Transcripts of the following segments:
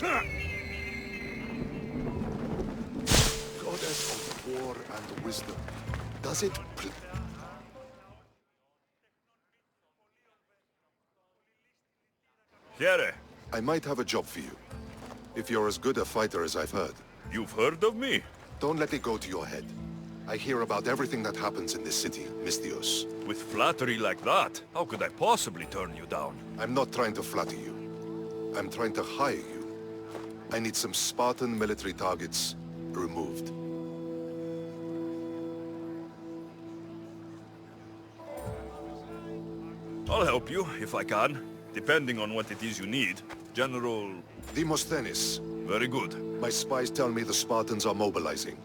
Goddess of war and wisdom. Does it Here, I might have a job for you. If you're as good a fighter as I've heard. you've heard of me? Don't let it go to your head. I hear about everything that happens in this city, Misthios. With flattery like that, how could I possibly turn you down? I'm not trying to flatter you. I'm trying to hire you. I need some Spartan military targets removed. I'll help you, if I can, depending on what it is you need. General... Demosthenes. Very good. My spies tell me the Spartans are mobilizing.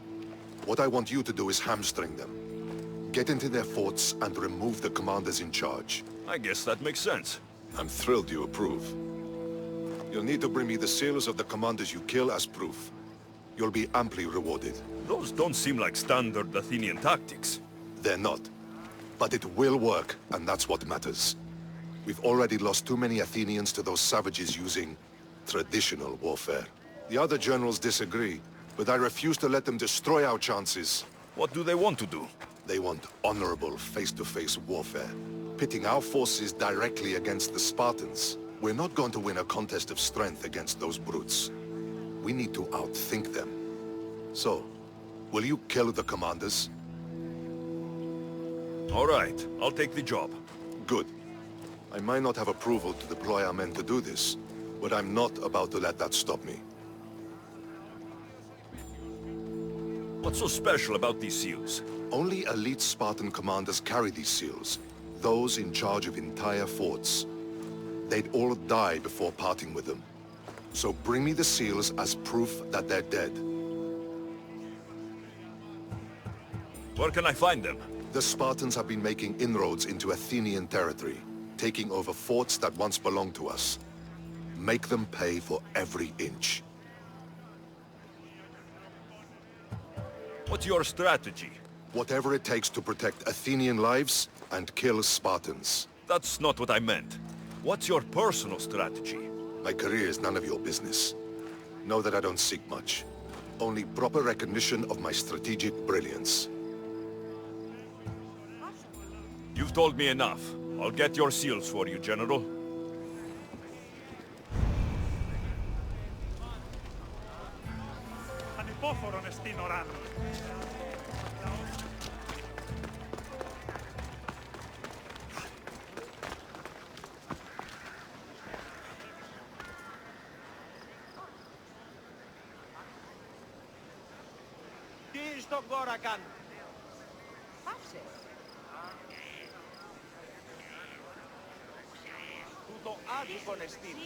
What I want you to do is hamstring them. Get into their forts and remove the commanders in charge. I guess that makes sense. I'm thrilled you approve. You'll need to bring me the seals of the commanders you kill as proof. You'll be amply rewarded. Those don't seem like standard Athenian tactics. They're not. But it will work, and that's what matters. We've already lost too many Athenians to those savages using traditional warfare. The other generals disagree, but I refuse to let them destroy our chances. What do they want to do? They want honorable face-to-face warfare, pitting our forces directly against the Spartans. We're not going to win a contest of strength against those brutes. We need to outthink them. So, will you kill the commanders? All right, I'll take the job. Good. I might not have approval to deploy our men to do this, but I'm not about to let that stop me. What's so special about these seals? Only elite Spartan commanders carry these seals, those in charge of entire forts. They'd all die before parting with them. So bring me the seals as proof that they're dead. Where can I find them? The Spartans have been making inroads into Athenian territory, taking over forts that once belonged to us. Make them pay for every inch. What's your strategy? Whatever it takes to protect Athenian lives and kill Spartans. That's not what I meant. What's your personal strategy? My career is none of your business. Know that I don't seek much. Only proper recognition of my strategic brilliance. You've told me enough. I'll get your seals for you, General. Τι στον κόρα κάνουν. Πάψε. Τούτο άδικον εστίν.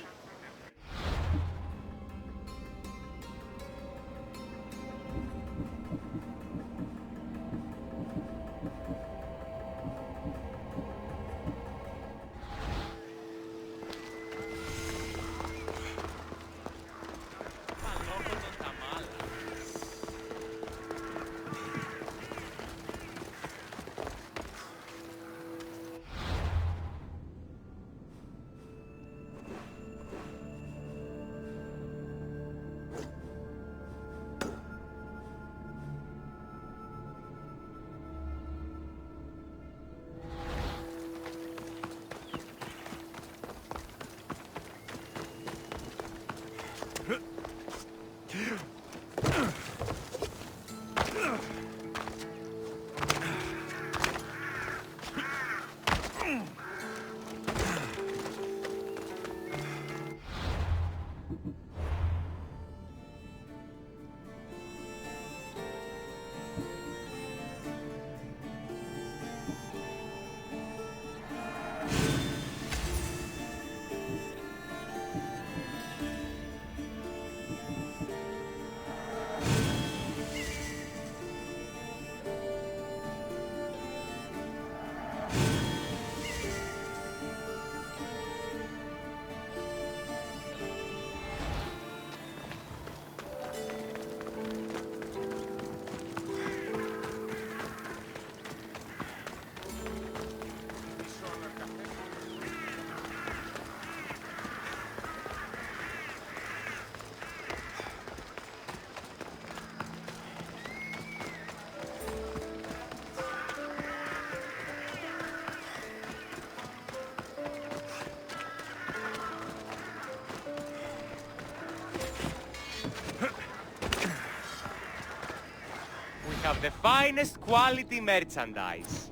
have the finest quality merchandise.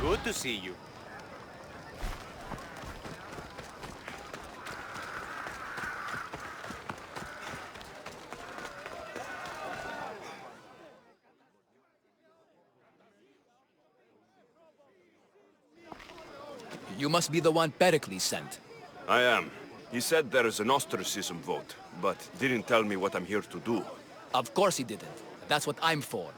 Good to see you. You must be the one Pericles sent. I am. He said there is an ostracism vote, but didn't tell me what I'm here to do. Of course he didn't. That's what I'm for.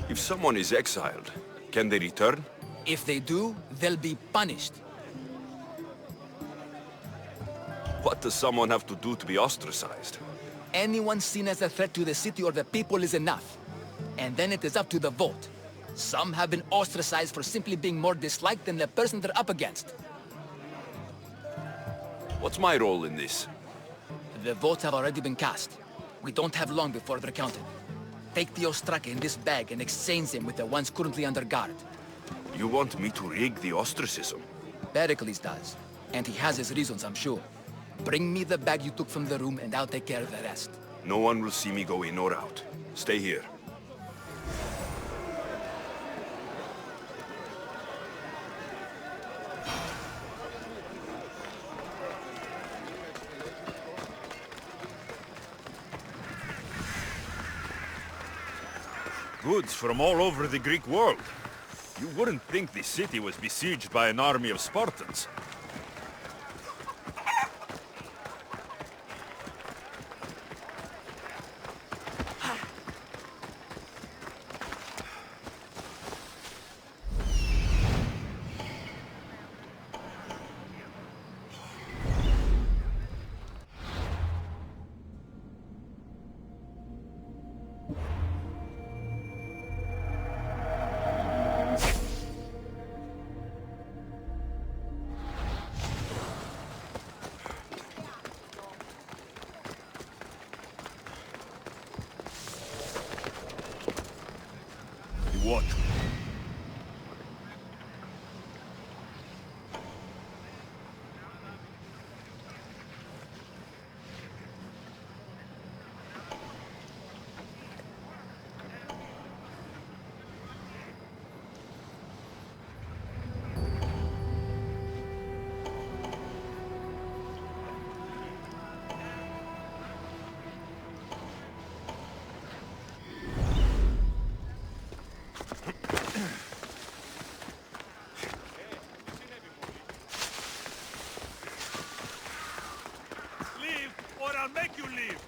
If someone is exiled, can they return? If they do, they'll be punished. What does someone have to do to be ostracized? Anyone seen as a threat to the city or the people is enough. And then it is up to the vote. Some have been ostracized for simply being more disliked than the person they're up against. What's my role in this? The votes have already been cast. We don't have long before they're counted. Take the ostraka in this bag and exchange them with the ones currently under guard. You want me to rig the ostracism? Pericles does. And he has his reasons, I'm sure. Bring me the bag you took from the room and I'll take care of the rest. No one will see me go in or out. Stay here. Goods from all over the Greek world. You wouldn't think the city was besieged by an army of Spartans. What? I'll make you leave!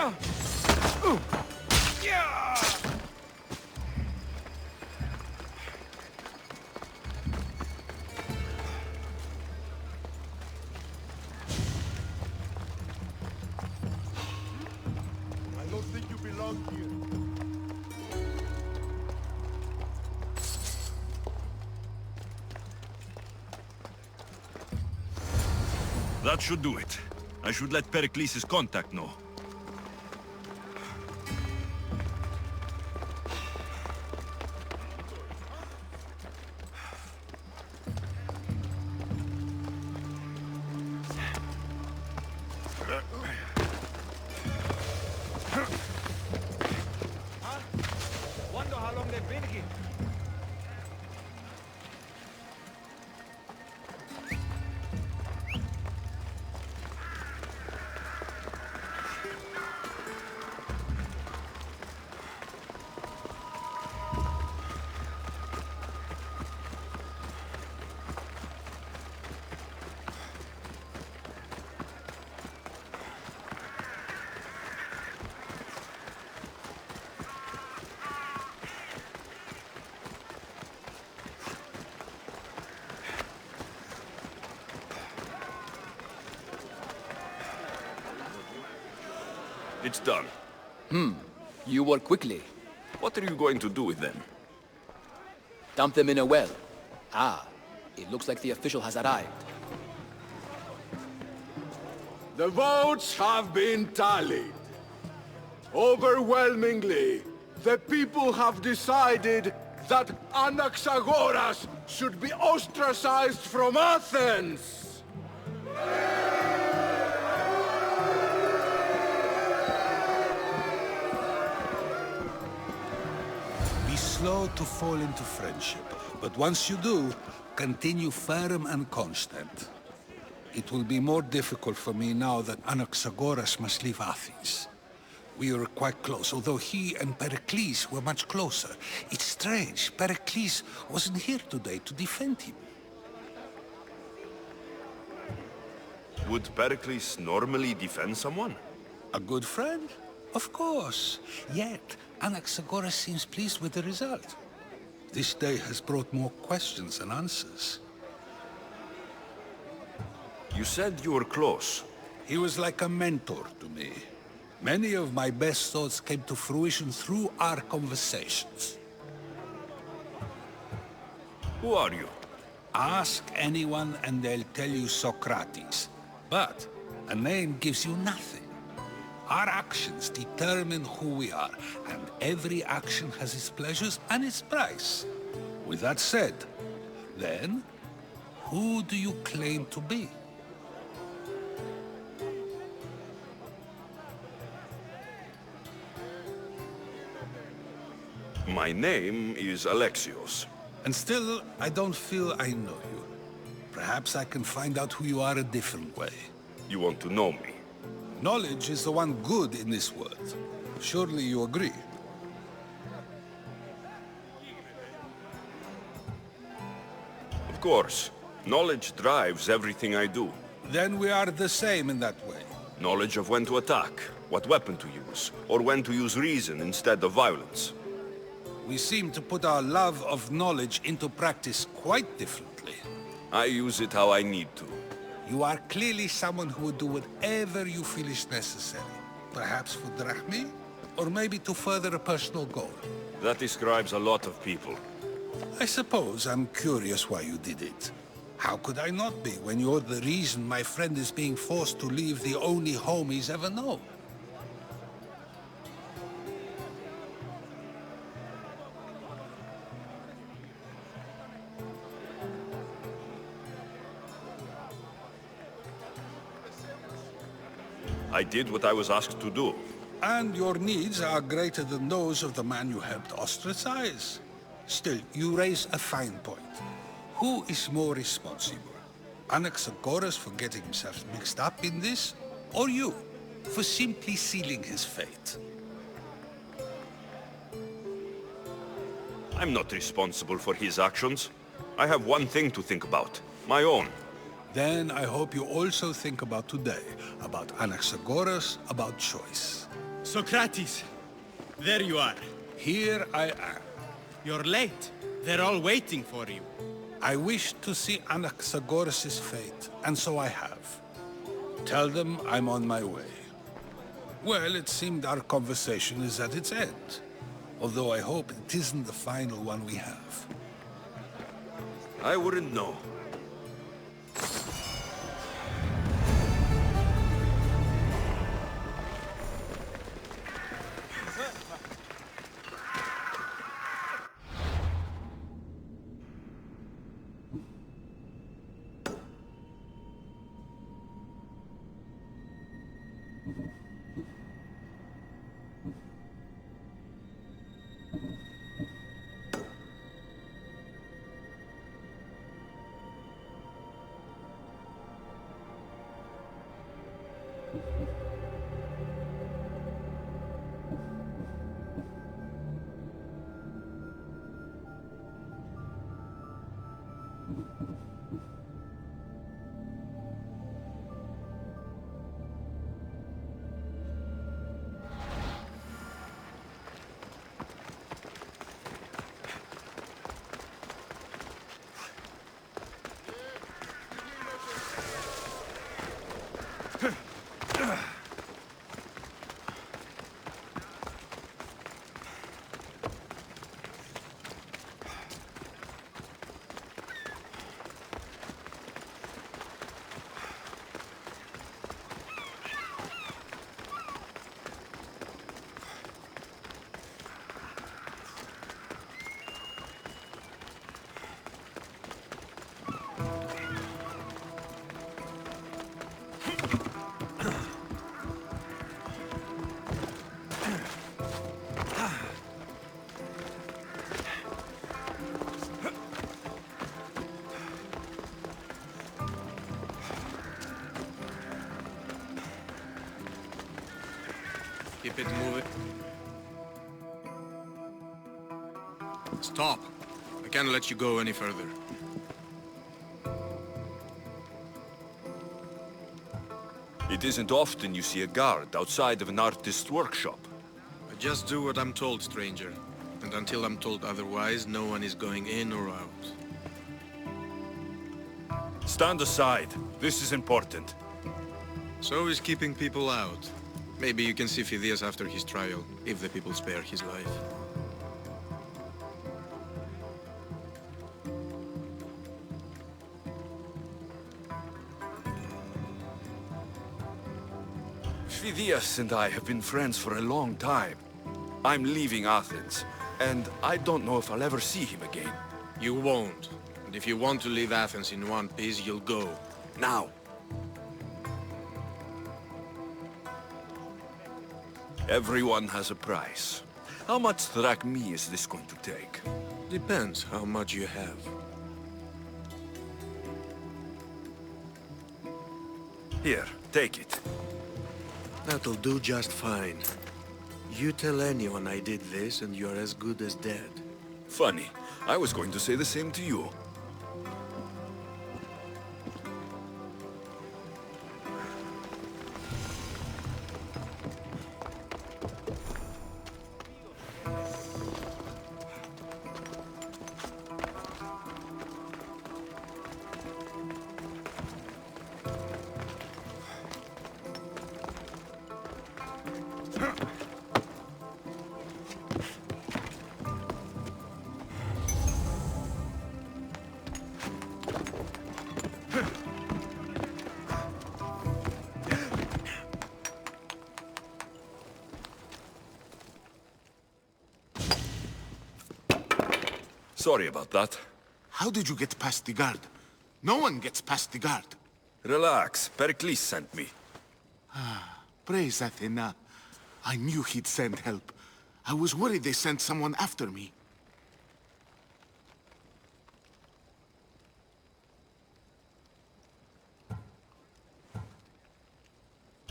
I don't think you belong here. That should do it. I should let Pericles' contact know. Wonder how long they've been here. It's done. You work quickly. What are you going to do with them? Dump them in a well. Ah, it looks like the official has arrived. The votes have been tallied. Overwhelmingly, the people have decided that Anaxagoras should be ostracized from Athens! Be slow to fall into friendship, but once you do, continue firm and constant. It will be more difficult for me now that Anaxagoras must leave Athens. We were quite close, although he and Pericles were much closer. It's strange, Pericles wasn't here today to defend him. Would Pericles normally defend someone? A good friend? Of course. Yet, Anaxagoras seems pleased with the result. This day has brought more questions than answers. You said you were close. He was like a mentor to me. Many of my best thoughts came to fruition through our conversations. Who are you? Ask anyone and they'll tell you Socrates. But a name gives you nothing. Our actions determine who we are, and every action has its pleasures and its price. With that said, then, who do you claim to be? My name is Alexios. And still, I don't feel I know you. Perhaps I can find out who you are a different way. You want to know me? Knowledge is the one good in this world. Surely you agree? Of course. Knowledge drives everything I do. Then we are the same in that way. Knowledge of when to attack, what weapon to use, or when to use reason instead of violence. We seem to put our love of knowledge into practice quite differently. I use it how I need to. You are clearly someone who would do whatever you feel is necessary. Perhaps for drachmi, or maybe to further a personal goal. That describes a lot of people. I suppose I'm curious why you did it. How could I not be when you're the reason my friend is being forced to leave the only home he's ever known? I did what I was asked to do. And your needs are greater than those of the man you helped ostracize. Still, you raise a fine point. Who is more responsible? Anaxagoras for getting himself mixed up in this? Or you, for simply sealing his fate? I'm not responsible for his actions. I have one thing to think about. My own. Then I hope you also think about today. About Anaxagoras, about choice. Socrates, there you are. Here I am. You're late. They're all waiting for you. I wish to see Anaxagoras' fate, and so I have. Tell them I'm on my way. Well, it seemed our conversation is at its end. Although I hope it isn't the final one we have. I wouldn't know. Keep it moving. Stop. I can't let you go any further. It isn't often you see a guard outside of an artist's workshop. I just do what I'm told, stranger. And until I'm told otherwise, no one is going in or out. Stand aside. This is important. So is keeping people out. Maybe you can see Phidias after his trial, if the people spare his life. Phidias and I have been friends for a long time. I'm leaving Athens, and I don't know if I'll ever see him again. You won't. And if you want to leave Athens in one piece, you'll go. Now. Everyone has a price. How much drachmae is this going to take? Depends how much you have. Here, take it. That'll do just fine. You tell anyone I did this and you're as good as dead. Funny. I was going to say the same to you. Sorry about that. How did you get past the guard? No one gets past the guard. Relax. Pericles sent me. Praise Athena. I knew he'd send help. I was worried they sent someone after me.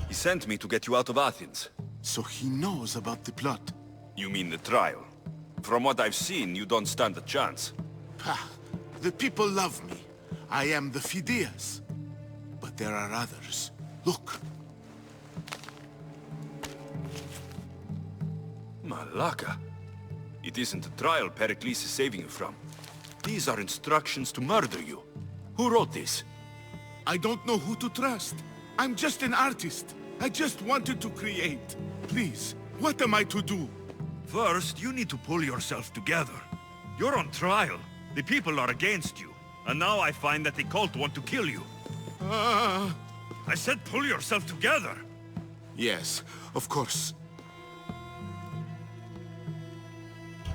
He sent me to get you out of Athens. So he knows about the plot. You mean the trial? From what I've seen, you don't stand a chance. Pah, the people love me. I am the Phidias. But there are others. Look. Malaka. It isn't a trial Pericles is saving you from. These are instructions to murder you. Who wrote this? I don't know who to trust. I'm just an artist. I just wanted to create. Please, what am I to do? First, you need to pull yourself together. You're on trial. The people are against you. And now I find that the cult want to kill you. I said pull yourself together. Yes, of course.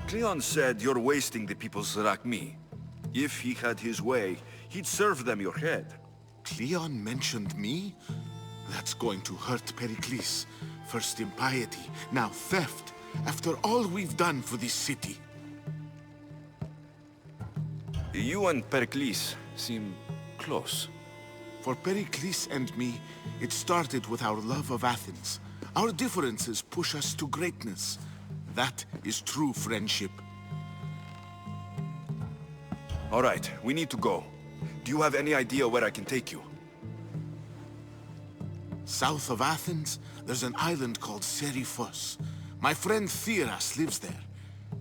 Cleon said you're wasting the people's Zrakmi. If he had his way, he'd serve them your head. Cleon mentioned me? That's going to hurt Pericles. First impiety, now theft. After all we've done for this city. You and Pericles seem close. For Pericles and me, it started with our love of Athens. Our differences push us to greatness. That is true friendship. All right, we need to go. Do you have any idea where I can take you? South of Athens, there's an island called Seriphos. My friend THROGH lives there.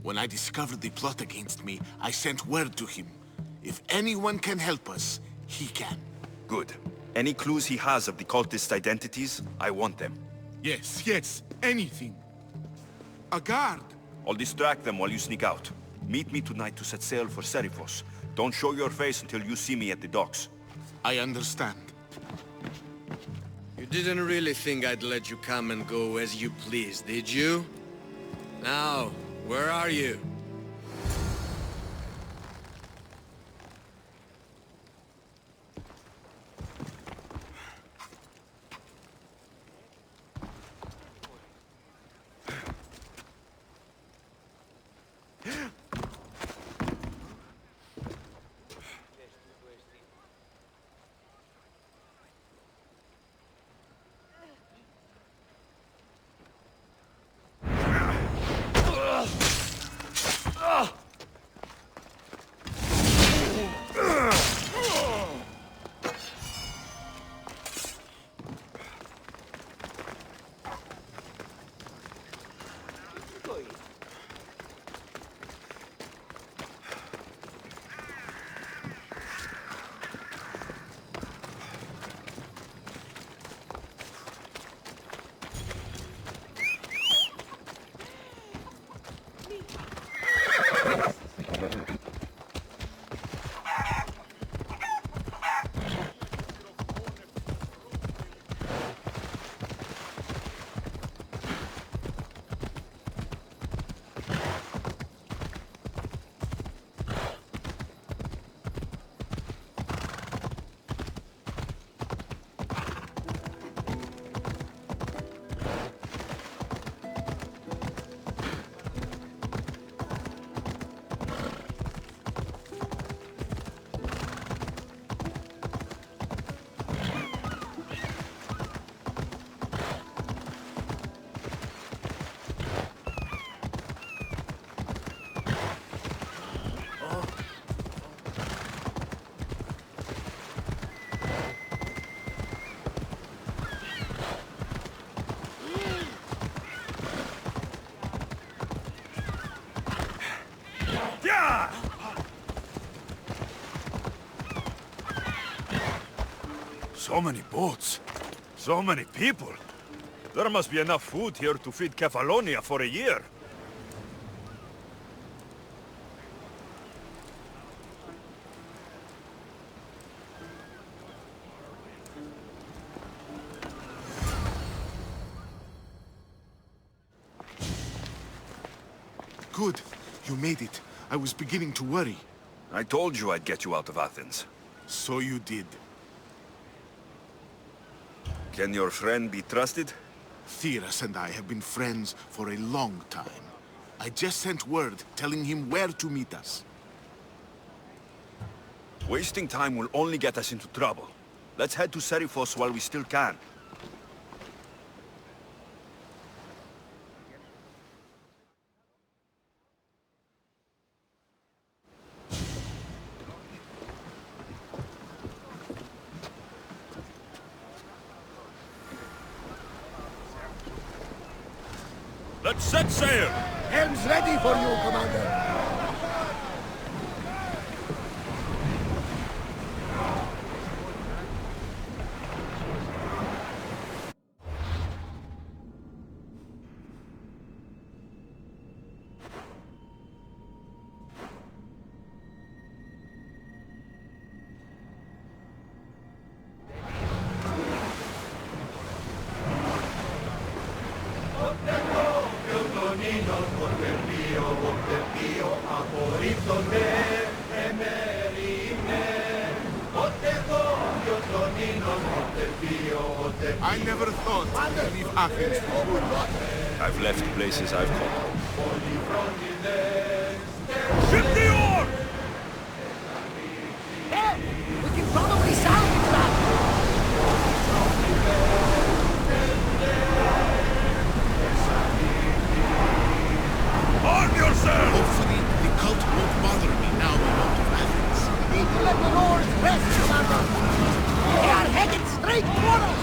When I discovered the plot against me, I sent word to him. If anyone can help us, he can. Good. Any clues he has of the cultists' identities, I want them. Yes, anything. A guard! I'll distract them while you sneak out. Meet me tonight to set sail for Seriphos. Don't show your face until you see me at the docks. I understand. You didn't really think I'd let you come and go as you please, did you? Now, where are you? So many boats. So many people. There must be enough food here to feed Kefalonia for a year. Good. You made it. I was beginning to worry. I told you I'd get you out of Athens. So you did. Can your friend be trusted? THROGH and I have been friends for a long time. I just sent word telling him where to meet us. Wasting time will only get us into trouble. Let's head to Seriphos while we still can. Let's set sail! Helm's ready for you, Commander. I never thought to leave Athens for good. I've left places I've come. Ship the oar! Hey, we can probably salvage that! Arm yourself! Hopefully, the cult won't bother me now I'm out of Athens. Need to let the roars rest, Commander! They are headed straight for us!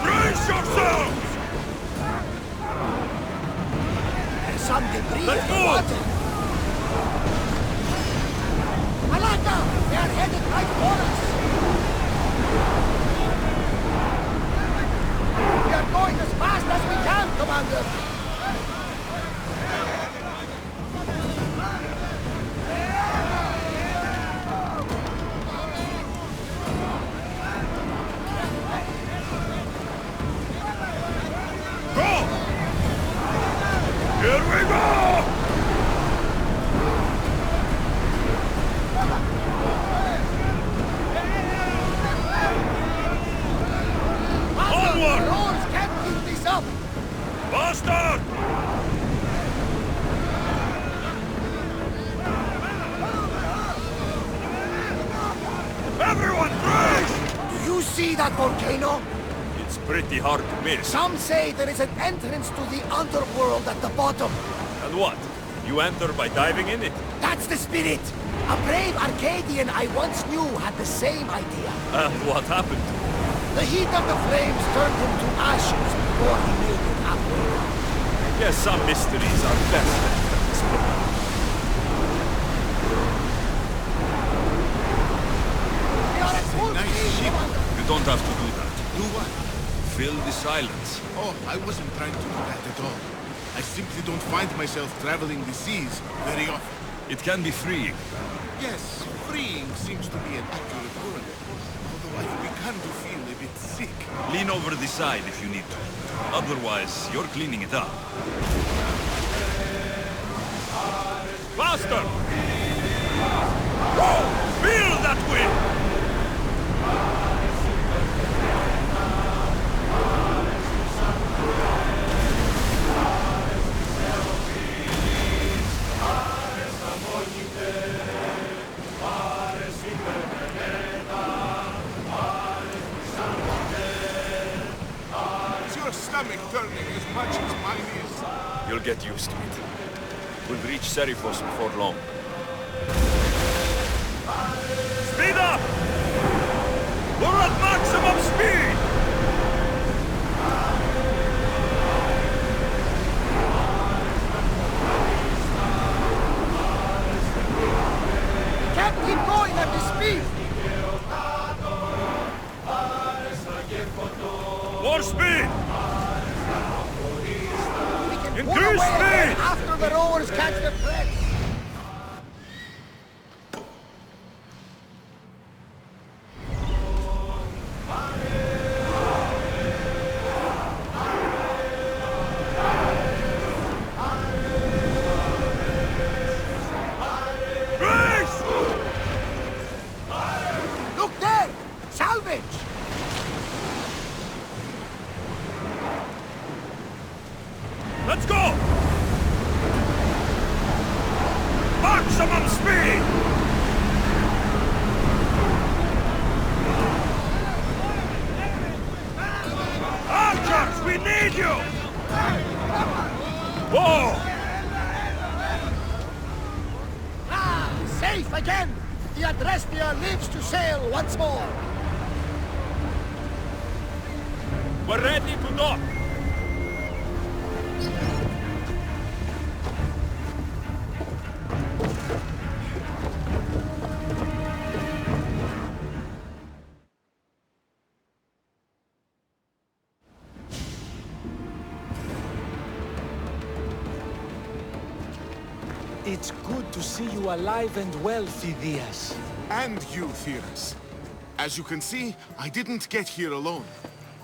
Brace yourselves! There's some debris Let's in the move! water! Malaka! They are headed right for us! We are going as fast as we can, Commander! Here we go! Onward! The roars can't keep this up! Bastard! Everyone brace! Do you see that volcano? It's pretty hard to miss. Some say there is an entrance to the underworld at the bottom. And what? You enter by diving in it? That's the spirit! A brave Arcadian I once knew had the same idea. And what happened? The heat of the flames turned him to ashes before he made it halfway down. Yes, some mysteries are best left unexplored. We are at full nice speed, ship. Commander. You don't have to do that. Do what? Fill the silence. Oh, I wasn't trying to do that at all. I simply don't find myself traveling the seas very often. It can be freeing. Yes, freeing seems to be an accurate word. Although I've begun to feel a bit sick. Lean over the side if you need to. Otherwise, you're cleaning it up. Faster! Whoa! Feel that wind! Is your stomach turning as much as mine is? You'll get used to it. We'll reach Seriphos before long. Speed up! We're at maximum speed! Can't keep going at this speed! More speed! We can pull Increase away again speed! after the rowers catch the thread. Brace! Look there! Salvage! Let's go! Maximum speed! Archers, we need you! Whoa! Ah, safe again! The Adrestia lives to sail once more! We're ready to dock! It's good to see you alive and well, Phidias. And you, Theras. As you can see, I didn't get here alone.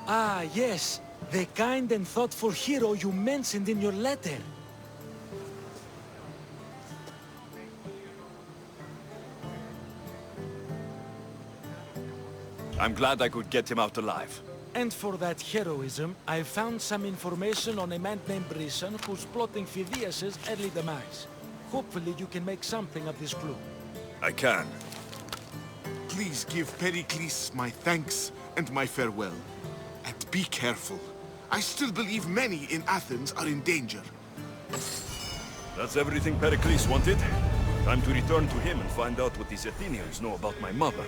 Ah, yes. The kind and thoughtful hero you mentioned in your letter. I'm glad I could get him out alive. And for that heroism, I found some information on a man named Brisson who's plotting Phidias' early demise. Hopefully you can make something of this clue. I can. Please give Pericles my thanks and my farewell. And be careful. I still believe many in Athens are in danger. That's everything Pericles wanted. Time to return to him and find out what these Athenians know about my mother.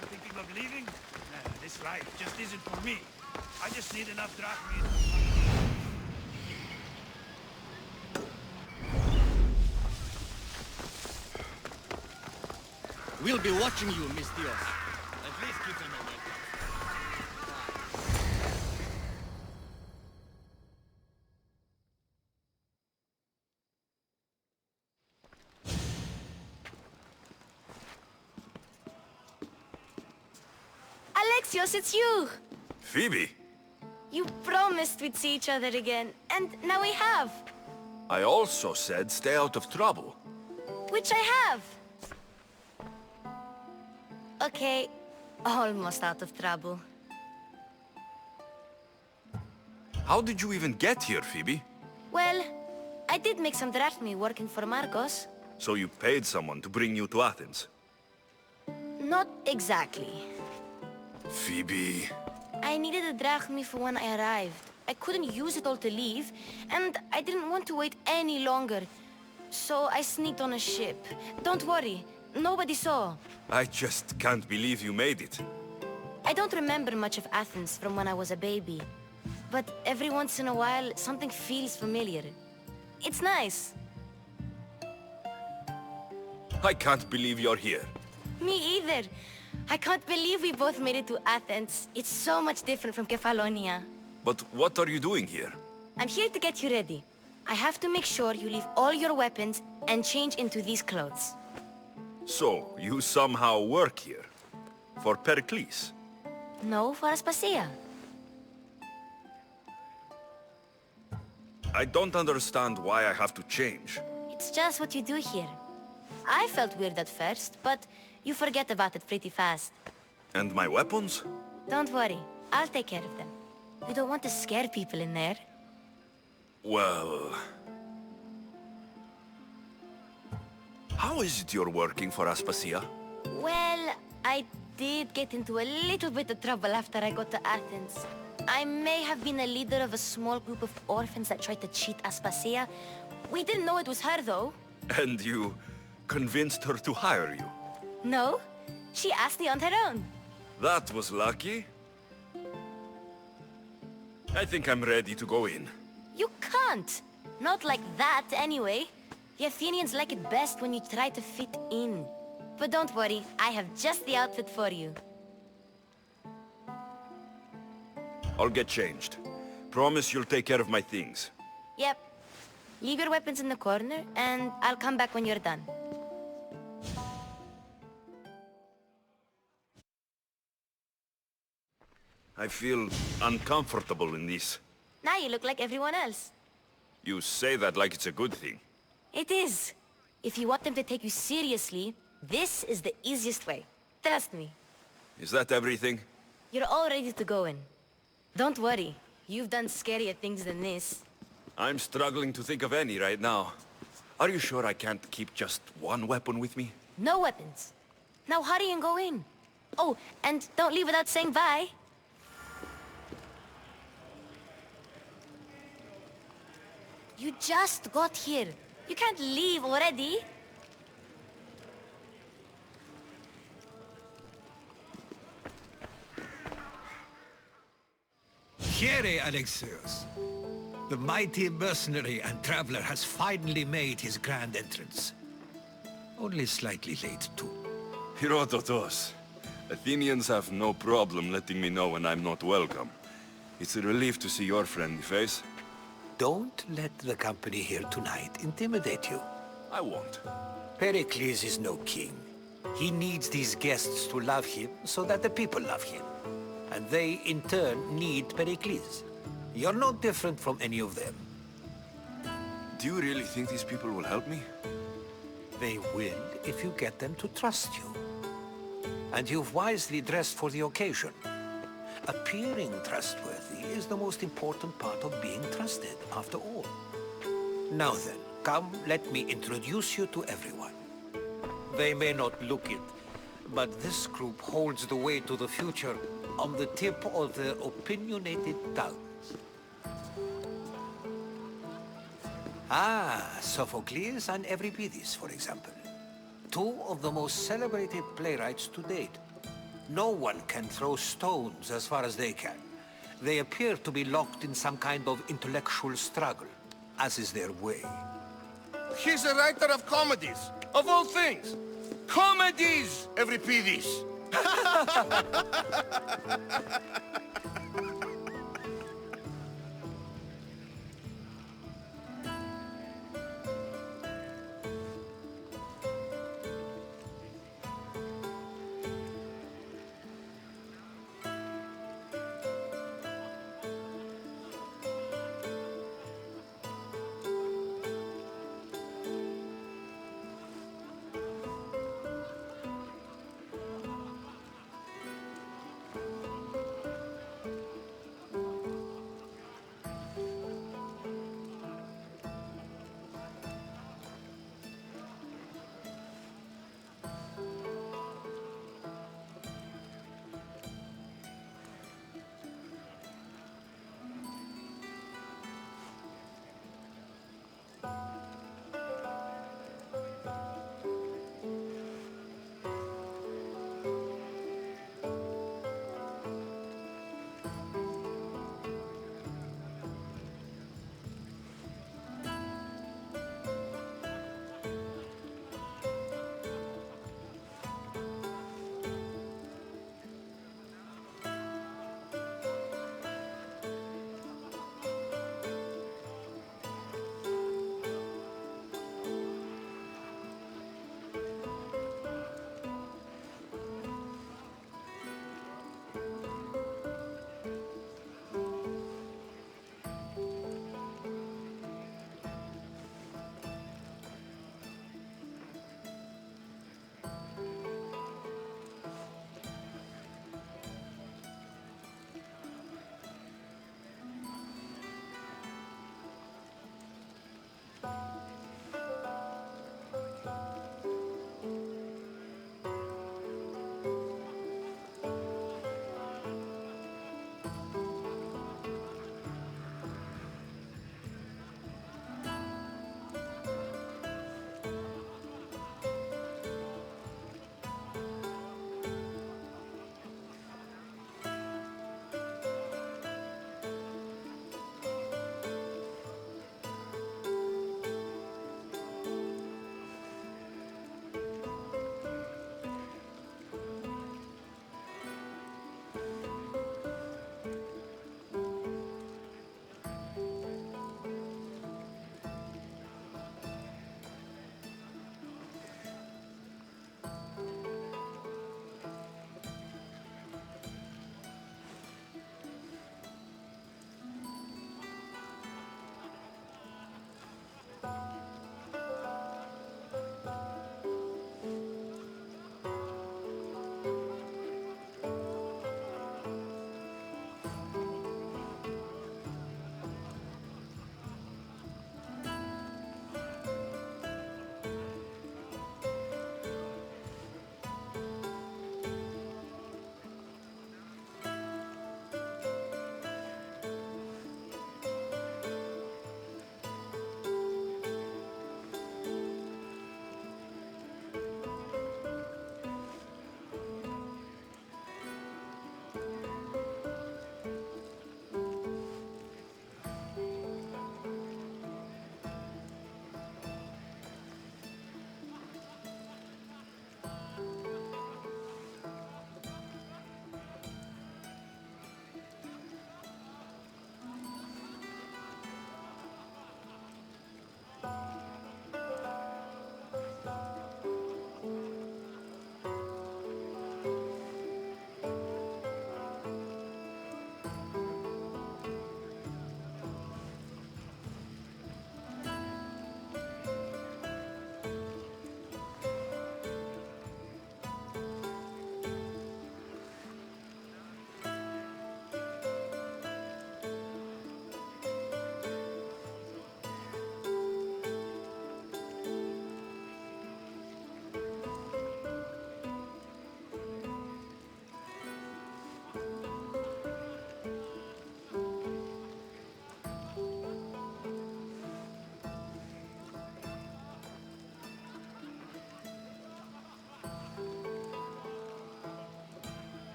I'm thinking of leaving? Nah, this life just isn't for me. I just need enough drachma. We'll be watching you, Mistios. At least give them a welcome. Alexios, it's you! Phoebe! You promised we'd see each other again, and now we have. I also said stay out of trouble. Which I have. Okay, almost out of trouble. How did you even get here, Phoebe? Well, I did make some drachmi working for Marcos. So you paid someone to bring you to Athens? Not exactly. Phoebe... I needed a drachmi for when I arrived. I couldn't use it all to leave, and I didn't want to wait any longer. So I sneaked on a ship. Don't worry, nobody saw. I just can't believe you made it. I don't remember much of Athens from when I was a baby. But every once in a while, something feels familiar. It's nice. I can't believe you're here. Me either. I can't believe we both made it to Athens. It's so much different from Kefalonia. But what are you doing here? I'm here to get you ready. I have to make sure you leave all your weapons and change into these clothes. So, you somehow work here? For Pericles? No, for Aspasia. I don't understand why I have to change. It's just what you do here. I felt weird at first, but you forget about it pretty fast. And my weapons? Don't worry, I'll take care of them. You don't want to scare people in there. Well... How is it you're working for Aspasia? Well, I did get into a little bit of trouble after I got to Athens. I may have been a leader of a small group of orphans that tried to cheat Aspasia. We didn't know it was her, though. And you convinced her to hire you? No, she asked me on her own. That was lucky. I think I'm ready to go in. You can't. Not like that, anyway. The Athenians like it best when you try to fit in. But don't worry, I have just the outfit for you. I'll get changed. Promise you'll take care of my things. Yep. Leave your weapons in the corner, and I'll come back when you're done. I feel uncomfortable in this. Now you look like everyone else. You say that like it's a good thing. It is. If you want them to take you seriously, this is the easiest way. Trust me. Is that everything? You're all ready to go in. Don't worry. You've done scarier things than this. I'm struggling to think of any right now. Are you sure I can't keep just one weapon with me? No weapons. Now hurry and go in. Oh, and don't leave without saying bye. You just got here. You can't leave already. Here, Alexios. The mighty mercenary and traveler has finally made his grand entrance. Only slightly late, too. Herodotus. Athenians have no problem letting me know when I'm not welcome. It's a relief to see your friendly face. Don't let the company here tonight intimidate you. I won't. Pericles is no king. He needs these guests to love him so that the people love him. And they, in turn, need Pericles. You're no different from any of them. Do you really think these people will help me? They will if you get them to trust you. And you've wisely dressed for the occasion. Appearing trustworthy is the most important part of being trusted, after all. Now then, come, let me introduce you to everyone. They may not look it, but this group holds the way to the future on the tip of their opinionated tongues. Sophocles and Euripides, for example. Two of the most celebrated playwrights to date. No one can throw stones as far as they can. They appear to be locked in some kind of intellectual struggle, as is their way. He's a writer of comedies, of all things. Comedies, Euripides.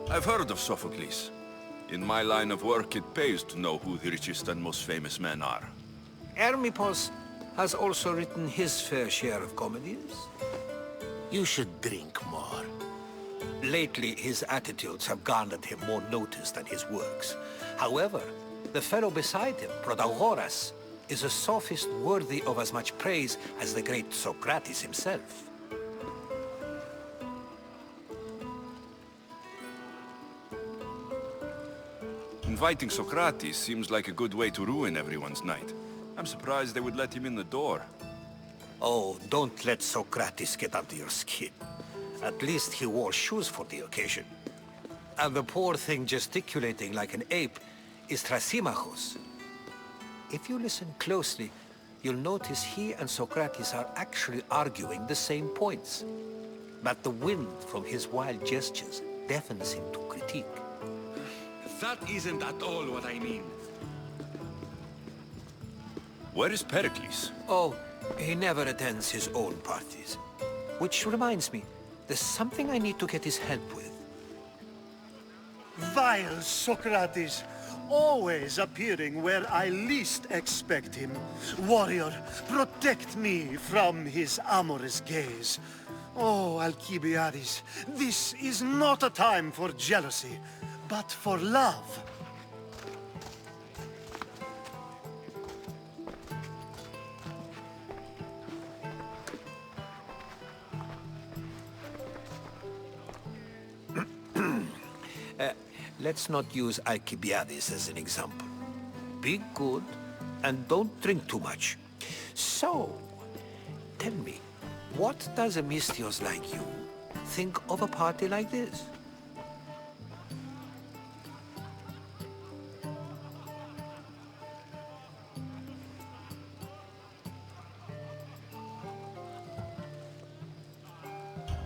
I've heard of Sophocles. In my line of work, it pays to know who the richest and most famous men are. Hermippos has also written his fair share of comedies. You should drink more. Lately, his attitudes have garnered him more notice than his works. However, the fellow beside him, Protagoras, is a sophist worthy of as much praise as the great Socrates himself. Inviting Socrates seems like a good way to ruin everyone's night. I'm surprised they would let him in the door. Oh, don't let Socrates get under your skin. At least he wore shoes for the occasion. And the poor thing gesticulating like an ape is Thrasymachos. If you listen closely, you'll notice he and Socrates are actually arguing the same points. But the wind from his wild gestures deafens him to critique. That isn't at all what I mean. Where is Pericles? Oh, he never attends his own parties. Which reminds me, there's something I need to get his help with. Vile Socrates, always appearing where I least expect him. Warrior, protect me from his amorous gaze. Oh, Alcibiades, this is not a time for jealousy, but for love. Let's not use Alcibiades as an example. Be good, and don't drink too much. So, tell me, what does a Misthios like you think of a party like this?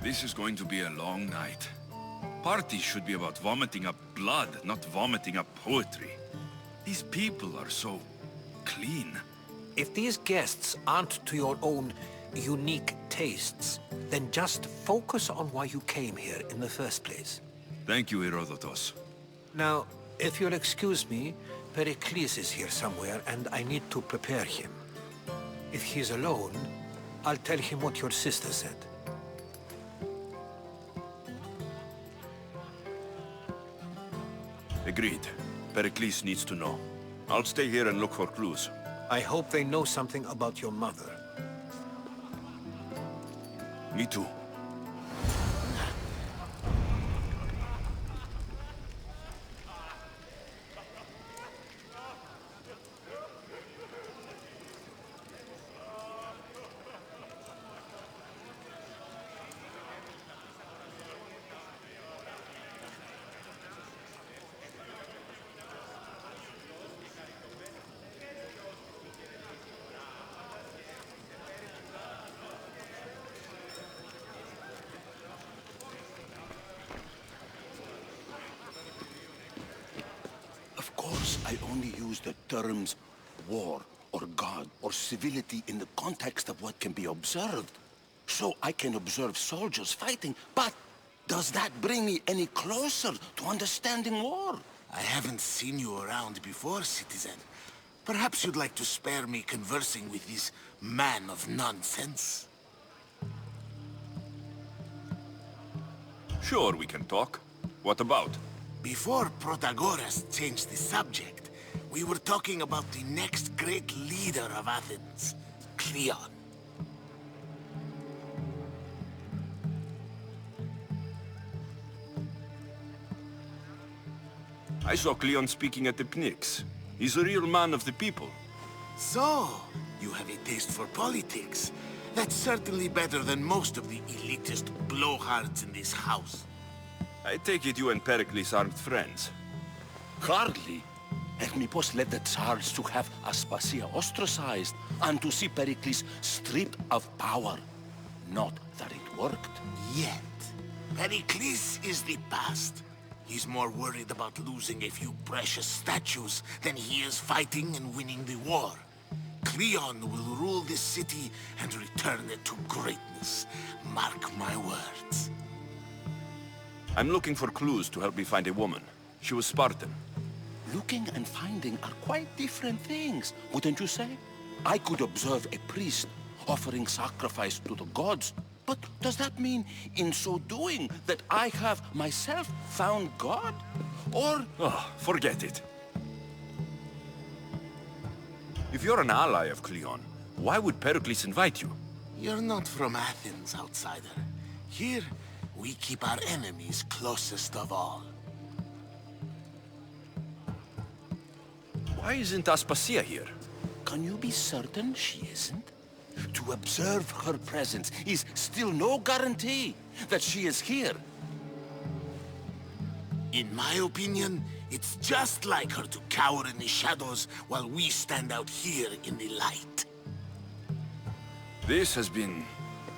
This is going to be a long night. Parties should be about vomiting up blood, not vomiting up poetry. These people are so clean. If these guests aren't to your own unique tastes, then just focus on why you came here in the first place. Thank you, Herodotus. Now, if you'll excuse me, Pericles is here somewhere, and I need to prepare him. If he's alone, I'll tell him what your sister said. Agreed. Pericles needs to know. I'll stay here and look for clues. I hope they know something about your mother. Me too. Of course, I only use the terms war or god or civility in the context of what can be observed. So I can observe soldiers fighting, but does that bring me any closer to understanding war? I haven't seen you around before, citizen. Perhaps you'd like to spare me conversing with this man of nonsense? Sure, we can talk. What about? Before Protagoras changed the subject, we were talking about the next great leader of Athens, Cleon. I saw Cleon speaking at the Pnyx. He's a real man of the people. So, you have a taste for politics. That's certainly better than most of the elitist blowhards in this house. I take it you and Pericles aren't friends. Hardly. Hermippos led the Tsars to have Aspasia ostracized and to see Pericles stripped of power. Not that it worked. Yet, Pericles is the past. He's more worried about losing a few precious statues than he is fighting and winning the war. Cleon will rule this city and return it to greatness. Mark my words. I'm looking for clues to help me find a woman. She was Spartan. Looking and finding are quite different things, wouldn't you say? I could observe a priest offering sacrifice to the gods, but does that mean, in so doing, that I have myself found God? Or... Oh, forget it. If you're an ally of Cleon, why would Pericles invite you? You're not from Athens, outsider. Here, we keep our enemies closest of all. Why isn't Aspasia here? Can you be certain she isn't? To observe her presence is still no guarantee that she is here. In my opinion, it's just like her to cower in the shadows while we stand out here in the light. This has been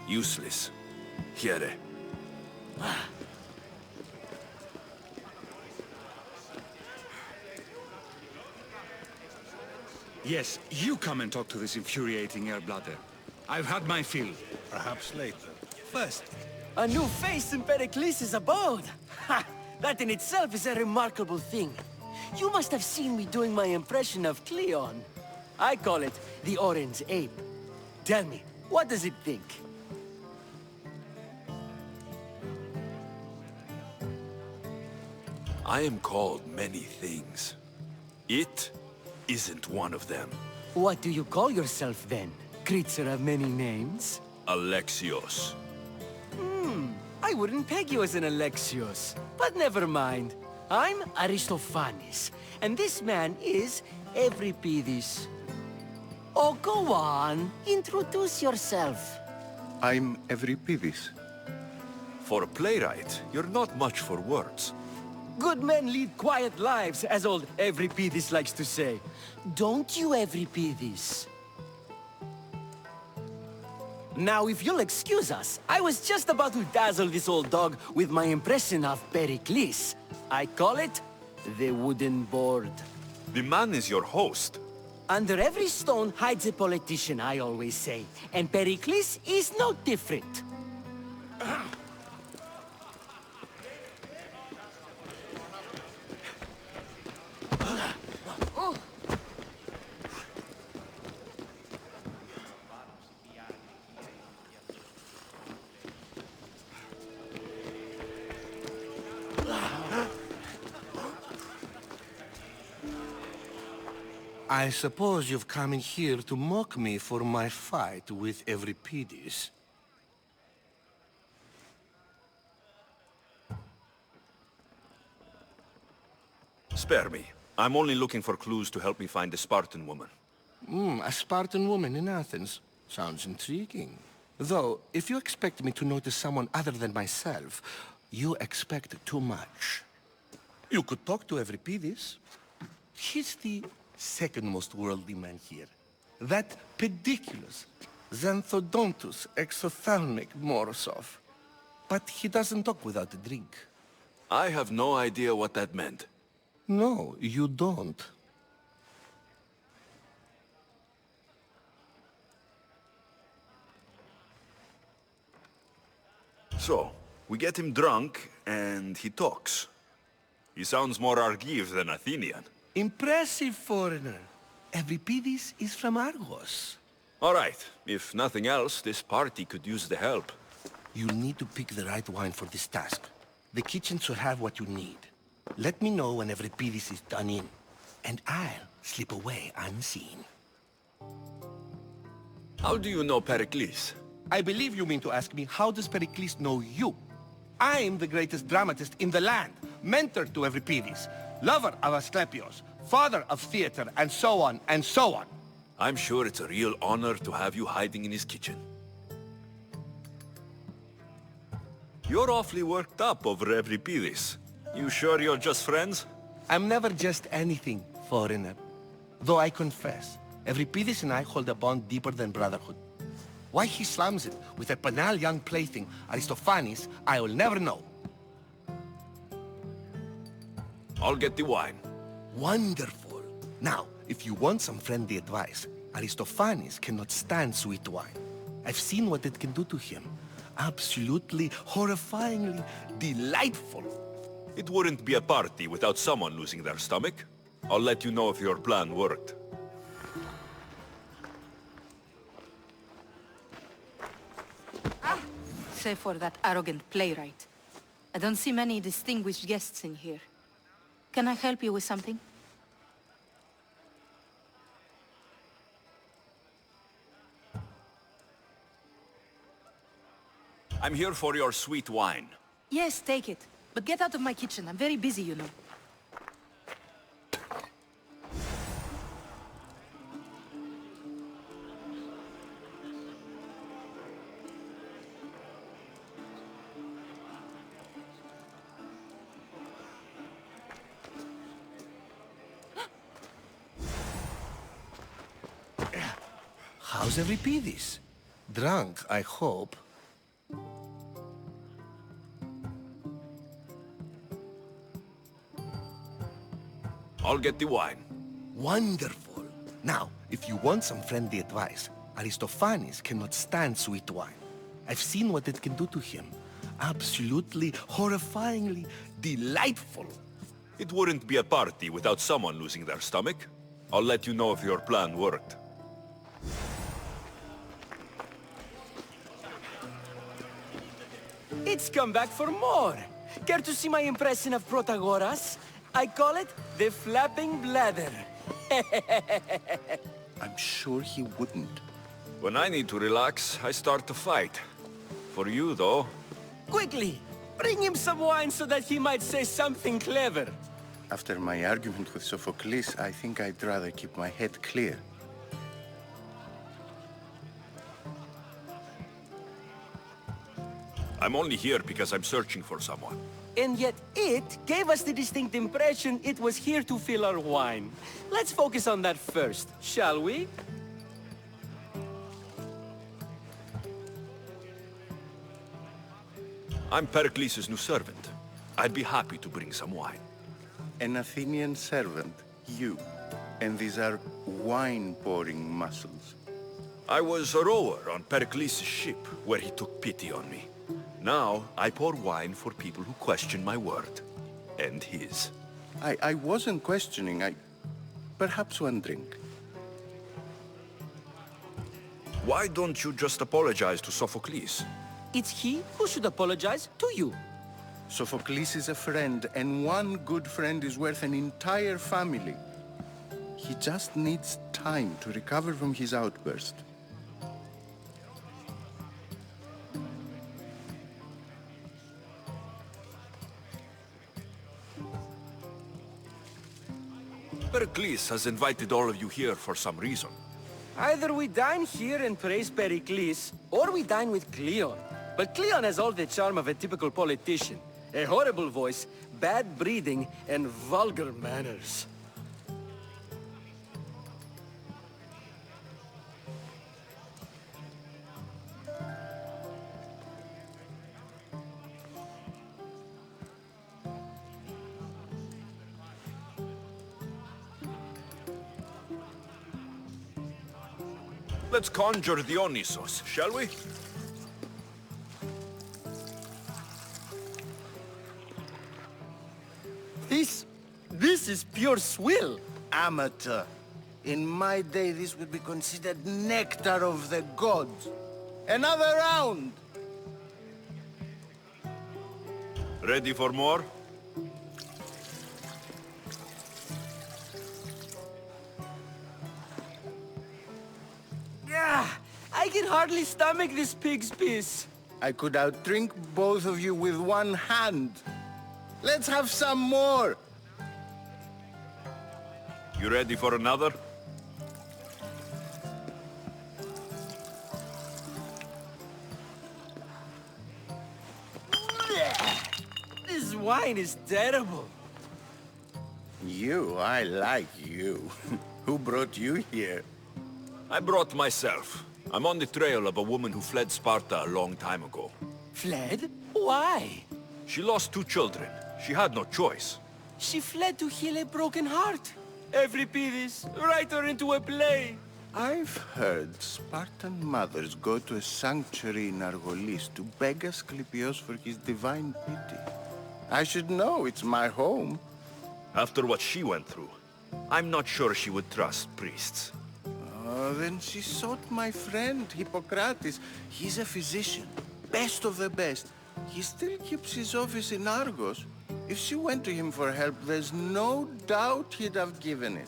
useless. Here. Yes, you come and talk to this infuriating air-bladder. I've had my fill. Perhaps later. First, A new face in Pericles' abode! Ha! That in itself is a remarkable thing. You must have seen me doing my impression of Cleon. I call it the Orange Ape. Tell me, what does it think? I am called many things. It isn't one of them. What do you call yourself then? Creature of many names? Alexios. I wouldn't peg you as an Alexios, but never mind. I'm Aristophanes, and this man is Euripides. Oh, go on. Introduce yourself. I'm Euripides. For a playwright, you're not much for words. Good men lead quiet lives, as old Euripides likes to say. Don't you, Euripides? Now, if you'll excuse us, I was just about to dazzle this old dog with my impression of Pericles. I call it the wooden board. The man is your host. Under every stone hides a politician, I always say. And Pericles is no different. I suppose you've come in here to mock me for my fight with Euripides. Spare me. I'm only looking for clues to help me find a Spartan woman. A Spartan woman in Athens. Sounds intriguing. Though, if you expect me to notice someone other than myself, you expect too much. You could talk to Euripides. He's the second most worldly man here. That pediculous, xanthodontus exophthalmic Morosov. But he doesn't talk without a drink. I have no idea what that meant. No, you don't. So, we get him drunk, and he talks. He sounds more Argive than Athenian. Impressive, foreigner. Euripides is from Argos. All right. If nothing else, this party could use the help. You need to pick the right wine for this task. The kitchen should have what you need. Let me know when Euripides is done in, and I'll slip away unseen. How do you know Pericles? I believe you mean to ask me, how does Pericles know you? I'm the greatest dramatist in the land, mentor to Euripides, lover of Asclepios, father of theater, and so on, and so on. I'm sure it's a real honor to have you hiding in his kitchen. You're awfully worked up over Euripides. You sure you're just friends? I'm never just anything, foreigner. Though I confess, Euripides and I hold a bond deeper than brotherhood. Why he slams it with a banal young plaything, Aristophanes, I will never know. I'll get the wine. Wonderful. Now, if you want some friendly advice, Aristophanes cannot stand sweet wine. I've seen what it can do to him. absolutely, horrifyingly delightful. It wouldn't be a party without someone losing their stomach. I'll let you know if your plan worked. Save for that arrogant playwright. I don't see many distinguished guests in here. Can I help you with something? I'm here for your sweet wine. Yes, take it. But get out of my kitchen. I'm very busy, you know. How's Euripides? Drunk, I hope. I'll get the wine. Wonderful. Now, if you want some friendly advice, Aristophanes cannot stand sweet wine. I've seen what it can do to him. Absolutely, horrifyingly delightful. It wouldn't be a party without someone losing their stomach. I'll let you know if your plan worked. It's come back for more. Care to see my impression of Protagoras? I call it the flapping bladder. I'm sure he wouldn't. When I need to relax, I start to fight. For you, though... Quickly! Bring him some wine so that he might say something clever. After my argument with Sophocles, I think I'd rather keep my head clear. I'm only here because I'm searching for someone. And yet it gave us the distinct impression it was here to fill our wine. Let's focus on that first, shall we? I'm Pericles' new servant. I'd be happy to bring some wine. An Athenian servant, you. And these are wine-pouring muscles. I was a rower on Pericles' ship, where he took pity on me. Now, I pour wine for people who question my word. And his. I wasn't questioning. Perhaps one drink. Why don't you just apologize to Sophocles? It's he who should apologize to you. Sophocles is a friend, and one good friend is worth an entire family. He just needs time to recover from his outburst. Pericles has invited all of you here for some reason. Either we dine here and praise Pericles, or we dine with Cleon. But Cleon has all the charm of a typical politician. A horrible voice, bad breeding, and vulgar manners. Let's conjure Dionysos, shall we? This is pure swill. Amateur. In my day, this would be considered nectar of the gods. Another round! Ready for more? I can hardly stomach this pig's piss. I could outdrink both of you with one hand. Let's have some more! You ready for another? This wine is terrible. You, I like you. Who brought you here? I brought myself. I'm on the trail of a woman who fled Sparta a long time ago. Fled? Why? She lost 2 children. She had no choice. She fled to heal a broken heart. Euripides, write her into a play. I've heard Spartan mothers go to a sanctuary in Argolis to beg Asclepios for his divine pity. I should know, it's my home. After what she went through, I'm not sure she would trust priests. Then she sought my friend, Hippocrates. He's a physician, best of the best. He still keeps his office in Argos. If she went to him for help, there's no doubt he'd have given it.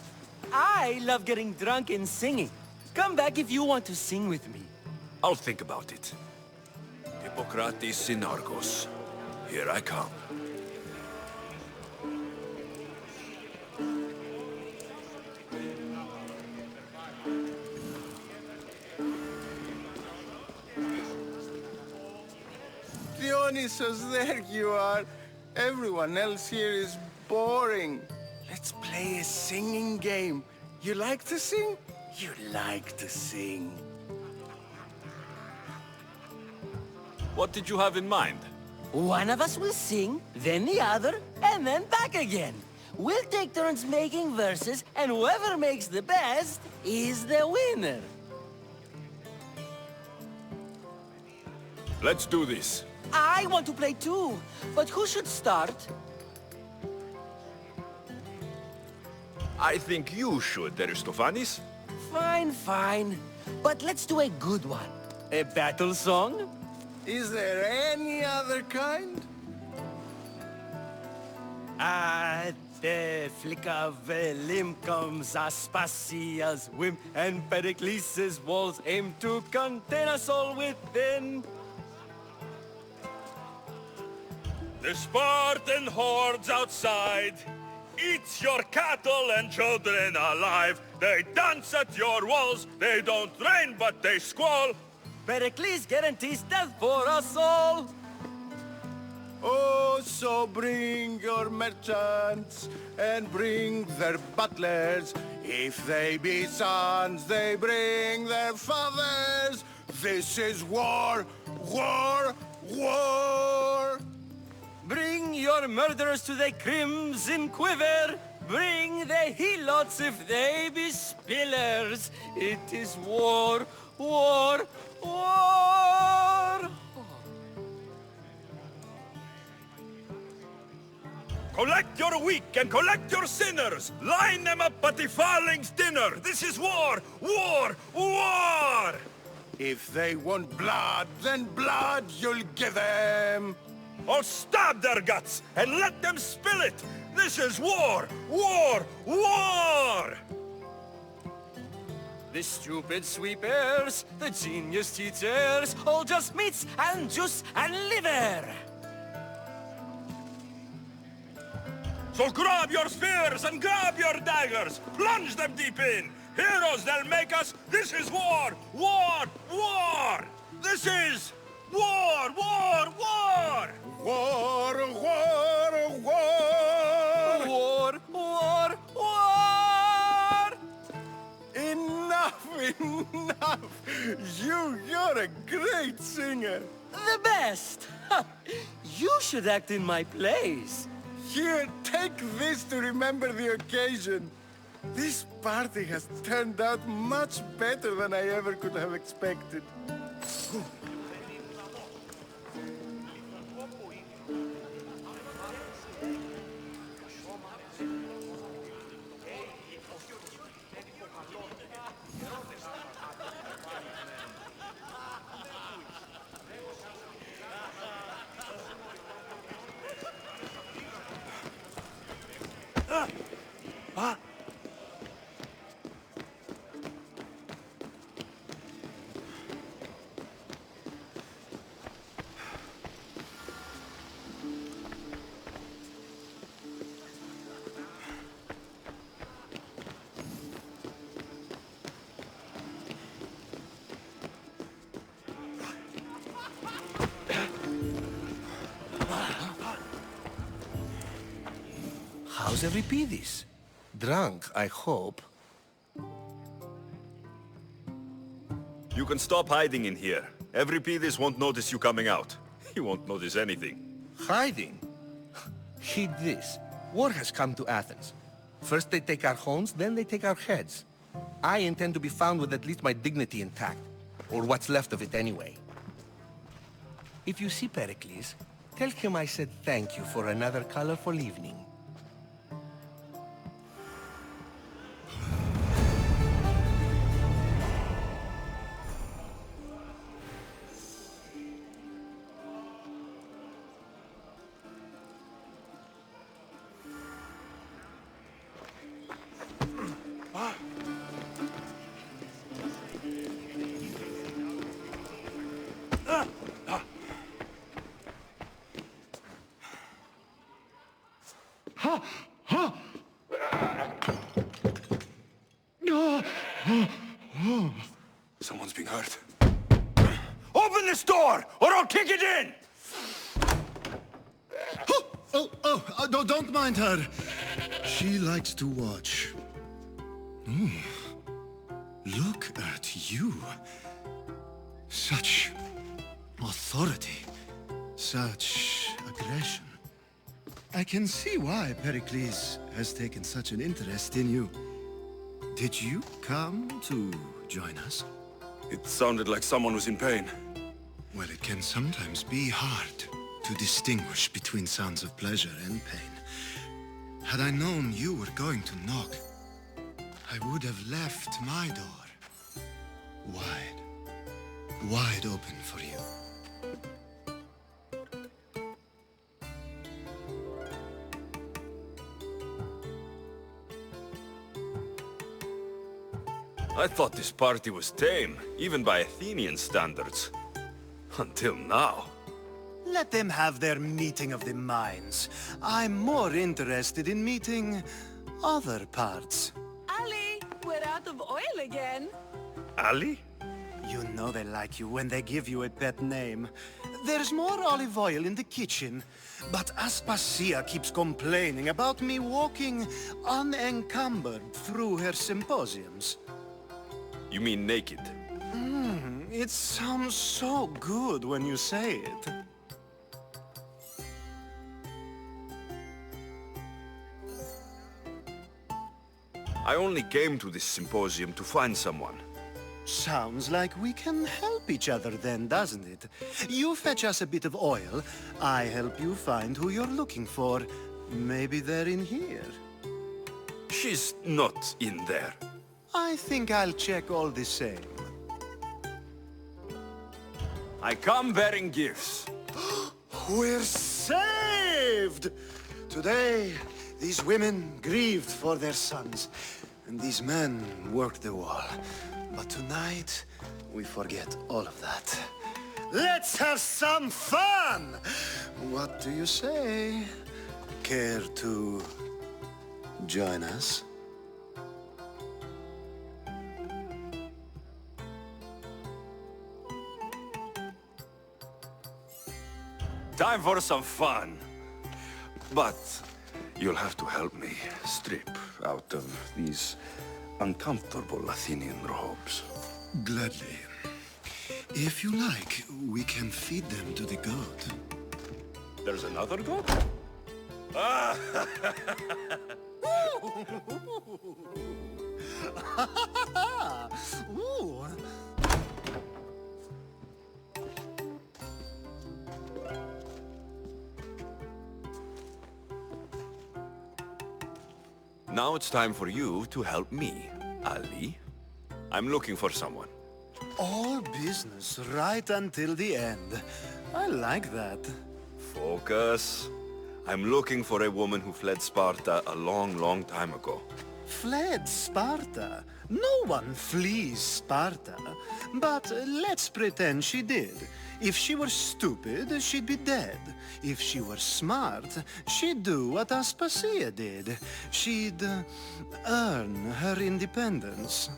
I love getting drunk and singing. Come back if you want to sing with me. I'll think about it. Hippocrates in Argos. Here I come. Dionysus, there you are. Everyone else here is boring. Let's play a singing game. You like to sing? You like to sing. What did you have in mind? One of us will sing, then the other, and then back again. We'll take turns making verses, and whoever makes the best is the winner. Let's do this. I want to play too, but who should start? I think you should, Aristophanes. Fine, fine. But let's do a good one. A battle song? Is there any other kind? At the flick of a limb comes Aspasia's whim, and Pericles' walls aim to contain us all within. The Spartan hordes outside eat your cattle and children alive. They dance at your walls. They don't rain, but they squall. Pericles guarantees death for us all. Oh, so bring your merchants and bring their butlers. If they be sons, they bring their fathers. This is war, war, war. Bring your murderers to the crimson quiver. Bring the helots if they be spillers. It is war, war, war. Collect your weak and collect your sinners. Line them up at the Farling's dinner. This is war, war, war. If they want blood, then blood you'll give them. Or stab their guts and let them spill it. This is war, war, war. The stupid sweepers, the genius teachers, all just meats and juice and liver. So grab your spears and grab your daggers. Plunge them deep in. Heroes they'll make us. This is war, war, war. This is war, war, war. War, war, war. War, war, war. Enough, enough. You're a great singer. The best. You should act in my plays. Here, take this to remember the occasion. This party has turned out much better than I ever could have expected. How's Euripides? Drunk, I hope. You can stop hiding in here. Euripides won't notice you coming out. He won't notice anything. Hiding? Heed this. War has come to Athens. First they take our homes, then they take our heads. I intend to be found with at least my dignity intact. Or what's left of it anyway. If you see Pericles, tell him I said thank you for another colorful evening. Someone's being hurt. Open this door, or I'll kick it in! Don't mind her. She likes to watch. Look at you. Such authority. Such aggression. I can see why Pericles has taken such an interest in you. Did you come to join us? It sounded like someone was in pain. Well, it can sometimes be hard to distinguish between sounds of pleasure and pain. Had I known you were going to knock, I would have left my door wide open for you. I thought this party was tame, even by Athenian standards. Until now. Let them have their meeting of the minds. I'm more interested in meeting other parts. Ali, we're out of oil again. Ali? You know they like you when they give you a pet name. There's more olive oil in the kitchen, but Aspasia keeps complaining about me walking unencumbered through her symposiums. You mean naked? It sounds so good when you say it. I only came to this symposium to find someone. Sounds like we can help each other then, doesn't it? You fetch us a bit of oil, I help you find who you're looking for. Maybe they're in here. She's not in there. I think I'll check all the same. I come bearing gifts. We're saved! Today, these women grieved for their sons, and these men worked the wall. But tonight, we forget all of that. Let's have some fun! What do you say? Care to join us? Time for some fun. But you'll have to help me strip out of these uncomfortable Athenian robes. Gladly. If you like, we can feed them to the goat. There's another goat? Ooh. Now it's time for you to help me, Ali. I'm looking for someone. All business right until the end. I like that. Focus. I'm looking for a woman who fled Sparta a long, long time ago. Fled Sparta? No one flees Sparta. But let's pretend she did. If she were stupid, she'd be dead. If she were smart, she'd do what Aspasia did. She'd earn her independence.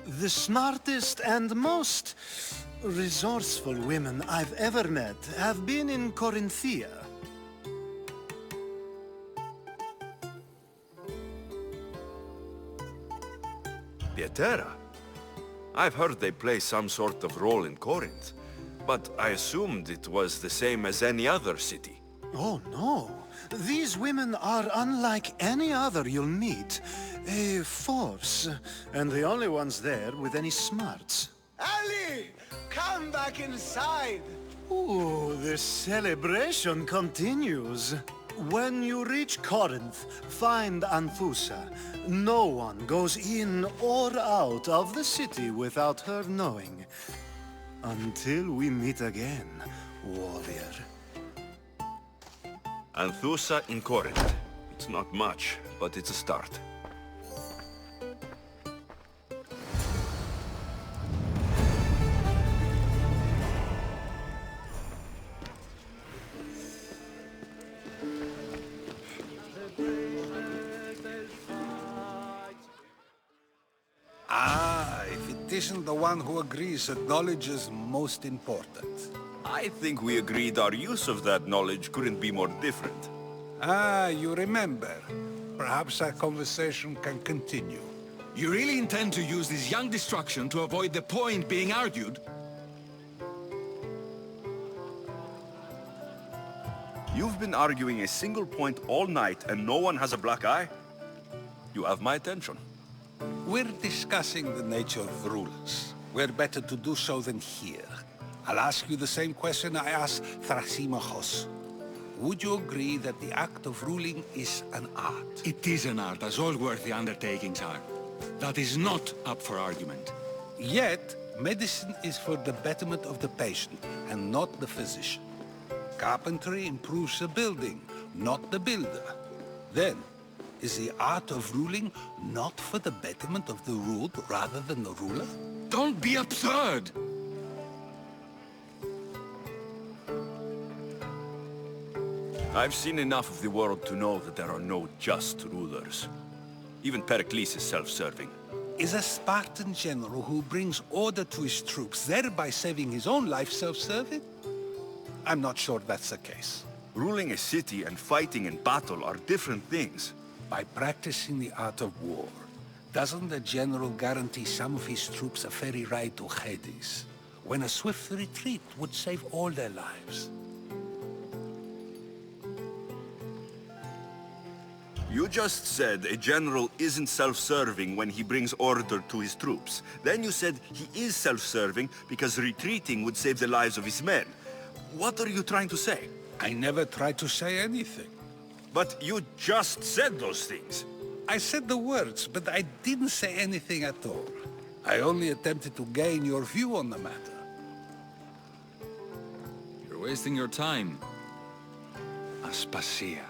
The smartest and most resourceful women I've ever met have been in Corinthia. Pietera? I've heard they play some sort of role in Corinth, but I assumed it was the same as any other city. Oh, no. These women are unlike any other you'll meet. A force, and the only ones there with any smarts. Ali! Come back inside! Ooh, the celebration continues. When you reach Corinth, find Anthusa. No one goes in or out of the city without her knowing. Until we meet again, warrior. Anthusa in Corinth. It's not much, but it's a start. If it isn't the one who agrees that knowledge is most important. I think we agreed our use of that knowledge couldn't be more different. You remember. Perhaps our conversation can continue. You really intend to use this young destruction to avoid the point being argued? You've been arguing a single point all night and no one has a black eye? You have my attention. We're discussing the nature of rules. Where better to do so than here? I'll ask you the same question I asked Thrasymachos. Would you agree that the act of ruling is an art? It is an art, as all worthy undertakings are. That is not up for argument. Yet, medicine is for the betterment of the patient, and not the physician. Carpentry improves the building, not the builder. Then, is the art of ruling not for the betterment of the ruled rather than the ruler? Don't be absurd! I've seen enough of the world to know that there are no just rulers. Even Pericles is self-serving. Is a Spartan general who brings order to his troops, thereby saving his own life, self-serving? I'm not sure that's the case. Ruling a city and fighting in battle are different things. By practicing the art of war, doesn't the general guarantee some of his troops a ferry ride to Hades, when a swift retreat would save all their lives? You just said a general isn't self-serving when he brings order to his troops. Then you said he is self-serving because retreating would save the lives of his men. What are you trying to say? I never tried to say anything. But you just said those things. I said the words, but I didn't say anything at all. I only attempted to gain your view on the matter. You're wasting your time. Aspasia.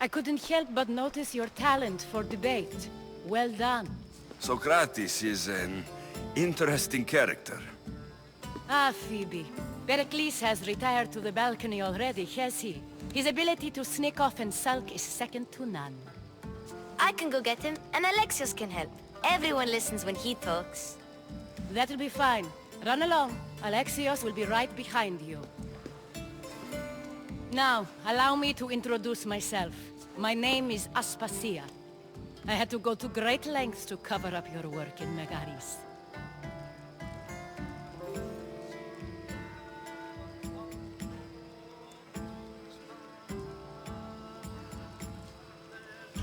I couldn't help but notice your talent for debate. Well done. Socrates is an interesting character. Ah, Phoebe. Pericles has retired to the balcony already, has he? His ability to sneak off and sulk is second to none. I can go get him, and Alexios can help. Everyone listens when he talks. That'll be fine. Run along. Alexios will be right behind you. Now, allow me to introduce myself. My name is Aspasia. I had to go to great lengths to cover up your work in Megaris.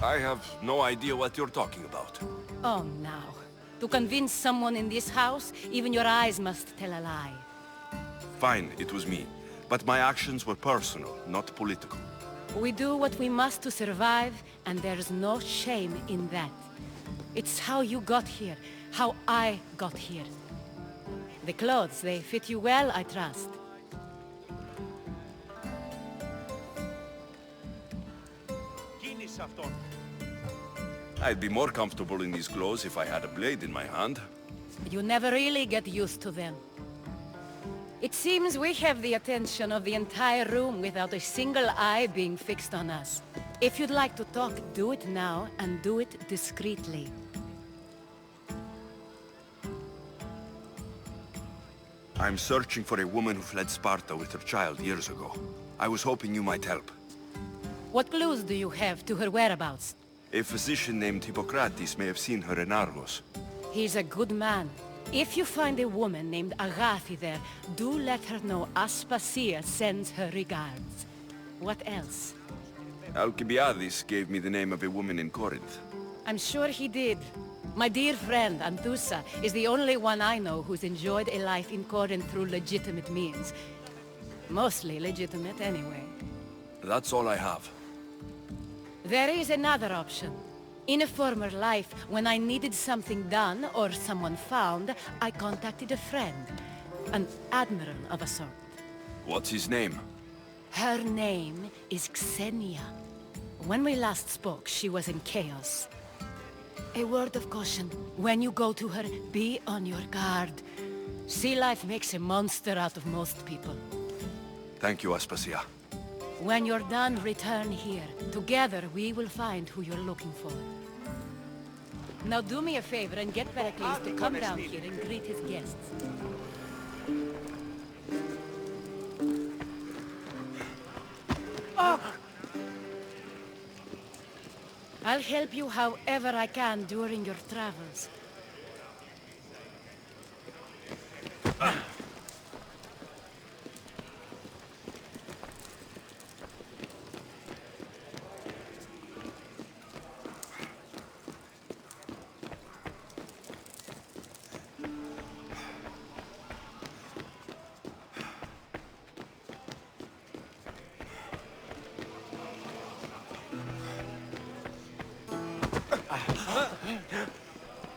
I have no idea what you're talking about. Oh, now. To convince someone in this house, even your eyes must tell a lie. Fine, it was me. But my actions were personal, not political. We do what we must to survive, and there's no shame in that. It's how you got here, how I got here. The clothes, they fit you well, I trust. I'd be more comfortable in these clothes if I had a blade in my hand. You never really get used to them. It seems we have the attention of the entire room without a single eye being fixed on us. If you'd like to talk, do it now, and do it discreetly. I'm searching for a woman who fled Sparta with her child years ago. I was hoping you might help. What clues do you have to her whereabouts? A physician named Hippocrates may have seen her in Argos. He's a good man. If you find a woman named Agathi there, do let her know Aspasia sends her regards. What else? Alcibiades gave me the name of a woman in Corinth. I'm sure he did. My dear friend, Anthusa, is the only one I know who's enjoyed a life in Corinth through legitimate means. Mostly legitimate, anyway. That's all I have. There is another option. In a former life, when I needed something done or someone found, I contacted a friend. An admiral of a sort. What's his name? Her name is Xenia. When we last spoke, she was in chaos. A word of caution. When you go to her, be on your guard. Sea life makes a monster out of most people. Thank you, Aspasia. When you're done, return here. Together, we will find who you're looking for. Now do me a favor and get Pericles to come down here and greet his guests. I'll help you however I can during your travels.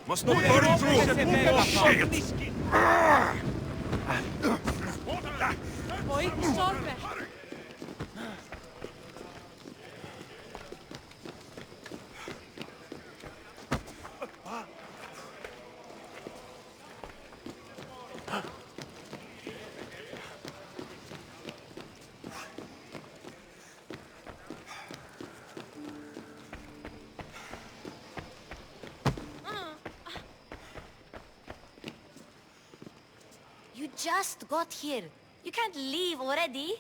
Must not burn through! Shit! Oi, sorbe! You just got here. You can't leave already.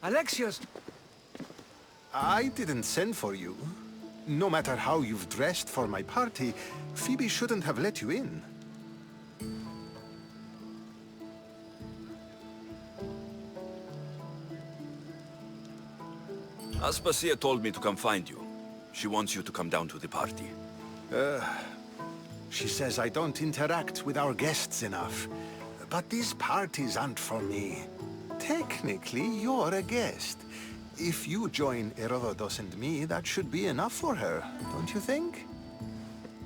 Alexios! I didn't send for you. No matter how you've dressed for my party, Phoebe shouldn't have let you in. Aspasia told me to come find you. She wants you to come down to the party. She says I don't interact with our guests enough. But these parties aren't for me. Technically, you're a guest. If you join Herodotus and me, that should be enough for her, don't you think?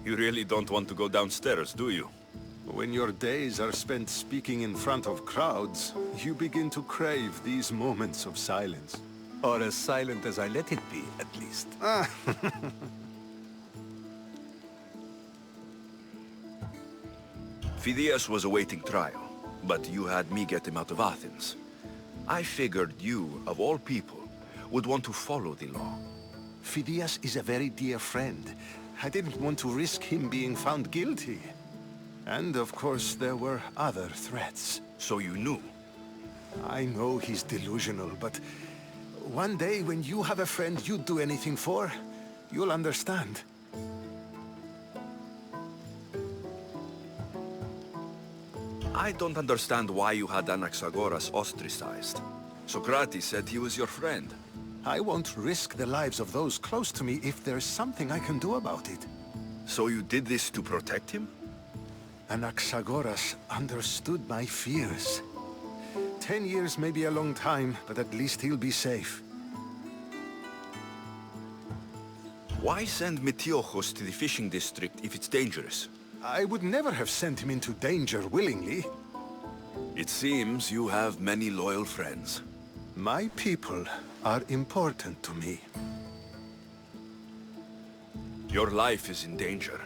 You really don't want to go downstairs, do you? When your days are spent speaking in front of crowds, you begin to crave these moments of silence. Or as silent as I let it be, at least. Phidias was awaiting trial, but you had me get him out of Athens. I figured you, of all people, would want to follow the law. Phidias is a very dear friend. I didn't want to risk him being found guilty. And of course, there were other threats. So you knew? I know he's delusional, but one day when you have a friend you'd do anything for, you'll understand. I don't understand why you had Anaxagoras ostracized. Socrates said he was your friend. I won't risk the lives of those close to me if there's something I can do about it. So you did this to protect him? Anaxagoras understood my fears. 10 years may be a long time, but at least he'll be safe. Why send Metiochos to the fishing district if it's dangerous? I would never have sent him into danger willingly. It seems you have many loyal friends. My people are important to me. Your life is in danger.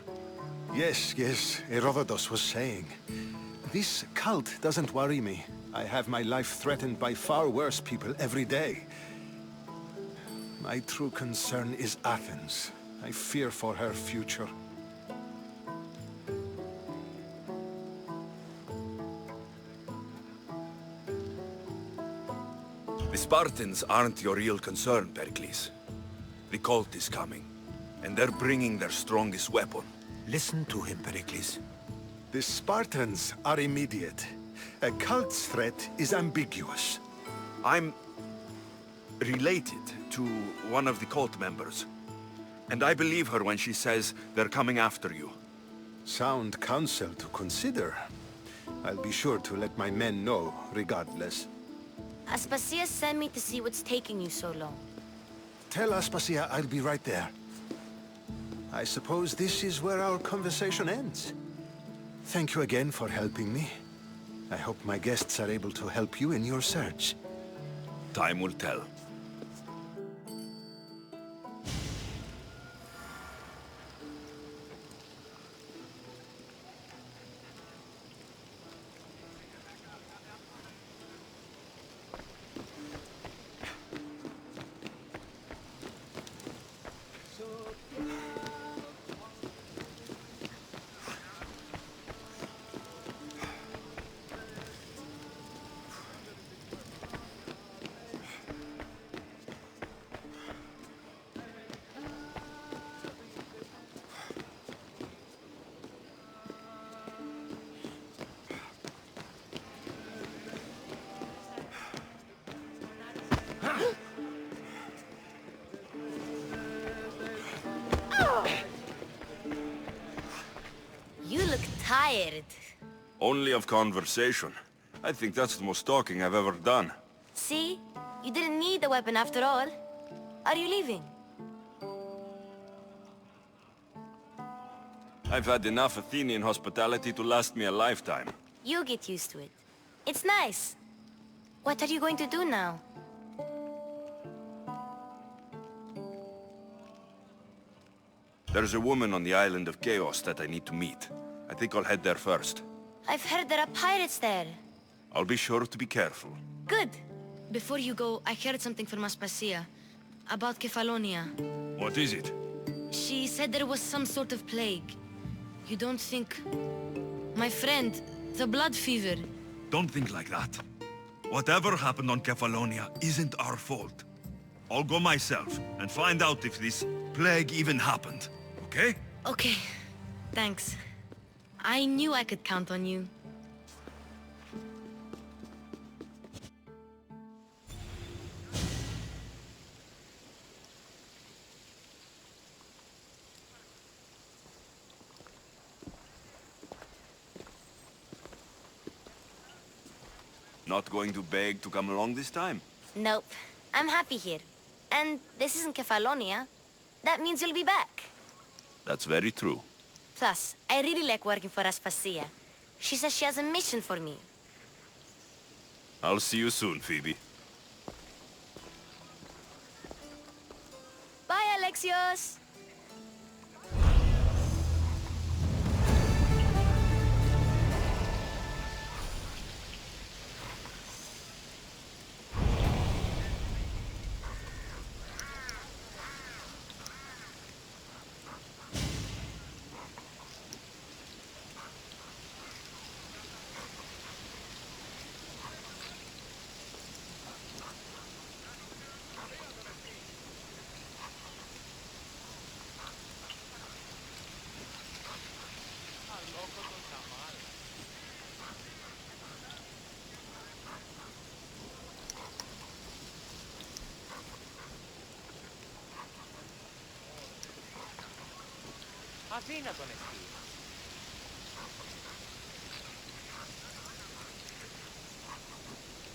Yes, Herodotus was saying. This cult doesn't worry me. I have my life threatened by far worse people every day. My true concern is Athens. I fear for her future. The Spartans aren't your real concern, Pericles. The cult is coming, and they're bringing their strongest weapon. Listen to him, Pericles. The Spartans are immediate. A cult's threat is ambiguous. I'm related to one of the cult members, and I believe her when she says they're coming after you. Sound counsel to consider. I'll be sure to let my men know, regardless. Aspasia sent me to see what's taking you so long. Tell Aspasia I'll be right there. I suppose this is where our conversation ends. Thank you again for helping me. I hope my guests are able to help you in your search. Time will tell. You look tired. Only of conversation. I think that's the most talking I've ever done. See? You didn't need the weapon after all. Are you leaving? I've had enough Athenian hospitality to last me a lifetime. You get used to it. It's nice. What are you going to do now? There's a woman on the island of Chaos that I need to meet. I think I'll head there first. I've heard there are pirates there. I'll be sure to be careful. Good. Before you go, I heard something from Aspasia. About Kefalonia. What is it? She said there was some sort of plague. You don't think... My friend, the blood fever. Don't think like that. Whatever happened on Kefalonia isn't our fault. I'll go myself and find out if this plague even happened, okay? Okay. Thanks. I knew I could count on you. Not going to beg to come along this time? Nope. I'm happy here. And this isn't Kefalonia. That means you'll be back. That's very true. Plus, I really like working for Aspasia. She says she has a mission for me. I'll see you soon, Phoebe. Bye, Alexios! Αδύνατον εστί.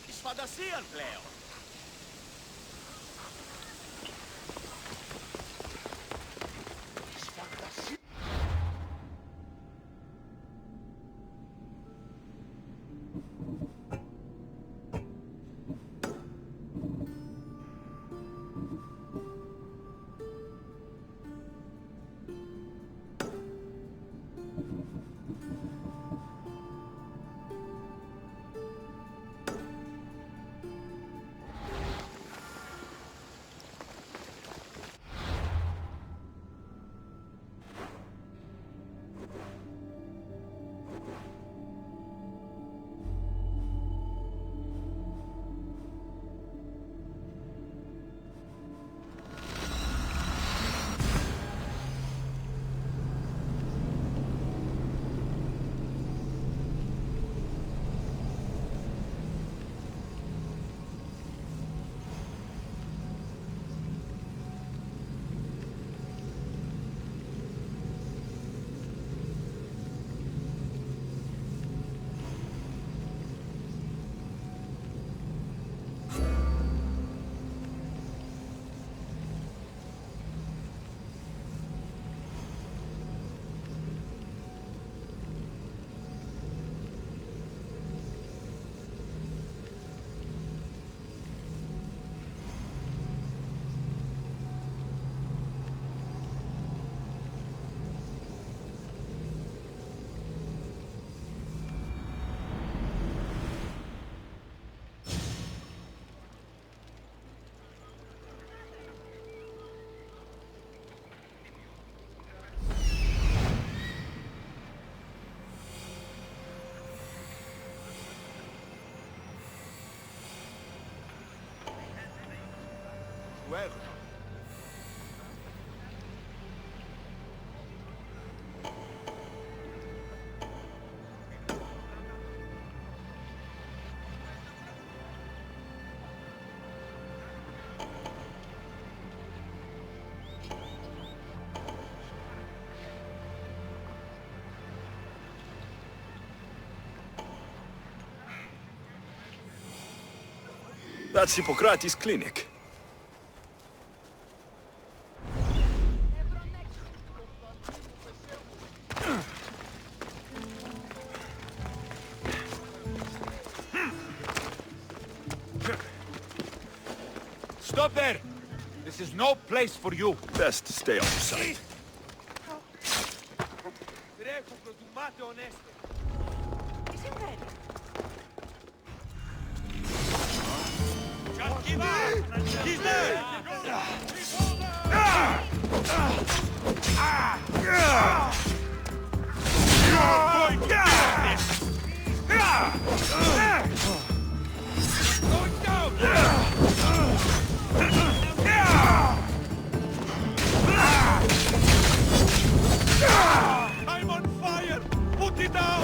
Εις φαντασίαν πλέον. Well. That's Hippocrates Clinic. Stop there! This is no place for you. Best stay off site. Just give up! He's there! You're going to get this! Going down! I'm on fire! Put it down!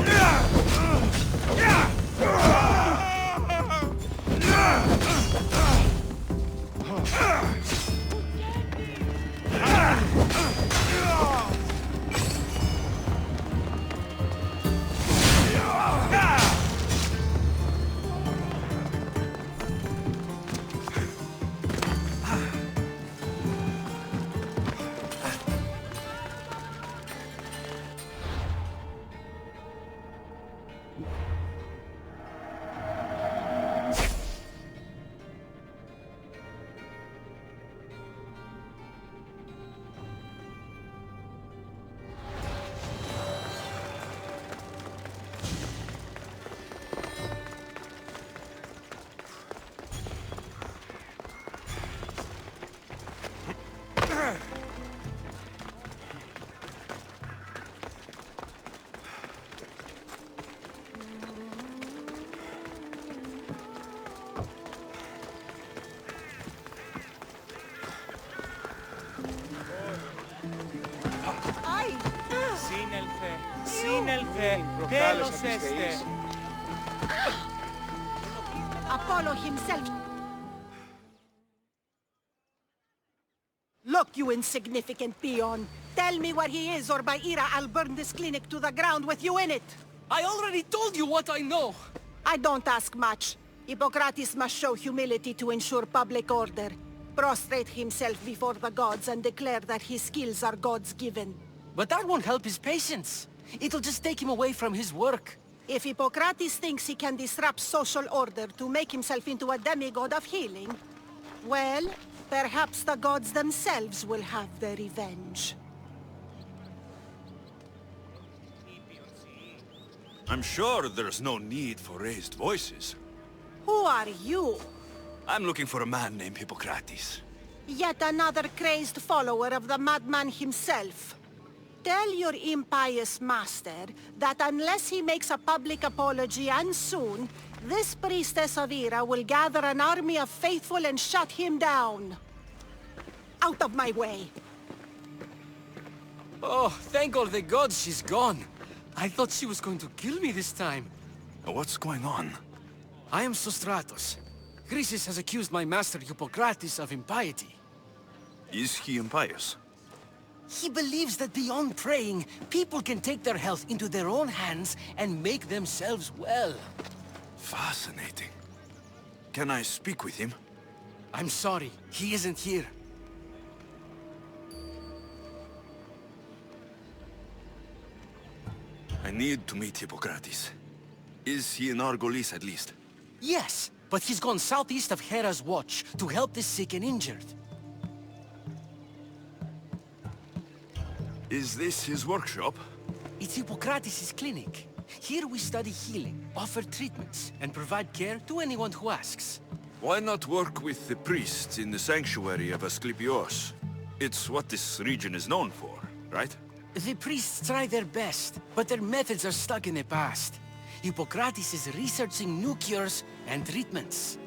Σύνελθε, τέλος έστε. Apollo himself. Look, you insignificant peon. Tell me where he is, or by Ira, I'll burn this clinic to the ground with you in it. I already told you what I know. I don't ask much. Hippocrates must show humility to ensure public order. Prostrate himself before the gods and declare that his skills are God's given. But that won't help his patients. It'll just take him away from his work. If Hippocrates thinks he can disrupt social order to make himself into a demigod of healing, well, perhaps the gods themselves will have their revenge. I'm sure there's no need for raised voices. Who are you? I'm looking for a man named Hippocrates. Yet another crazed follower of the madman himself. Tell your impious master that unless he makes a public apology, and soon, this priestess of Ira will gather an army of faithful and shut him down. Out of my way! Oh, thank all the gods she's gone. I thought she was going to kill me this time. What's going on? I am Sostratos. Chrysis has accused my master Hippocrates of impiety. Is he impious? He believes that beyond praying, people can take their health into their own hands and make themselves well. Fascinating. Can I speak with him? I'm sorry, he isn't here. I need to meet Hippocrates. Is he in Argolis at least? Yes, but he's gone southeast of Hera's Watch to help the sick and injured. Is this his workshop? It's Hippocrates' clinic. Here we study healing, offer treatments, and provide care to anyone who asks. Why not work with the priests in the sanctuary of Asclepios? It's what this region is known for, right? The priests try their best, but their methods are stuck in the past. Hippocrates is researching new cures and treatments.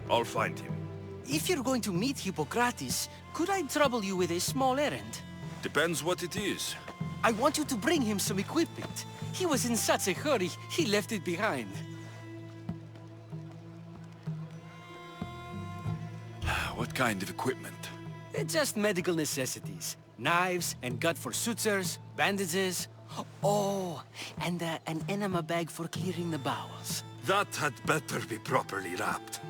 I'll find him. If you're going to meet Hippocrates, could I trouble you with a small errand? Depends what it is. I want you to bring him some equipment. He was in such a hurry, he left it behind. What kind of equipment? Just medical necessities. Knives and gut for sutures, bandages. Oh, and an enema bag for clearing the bowels. That had better be properly wrapped.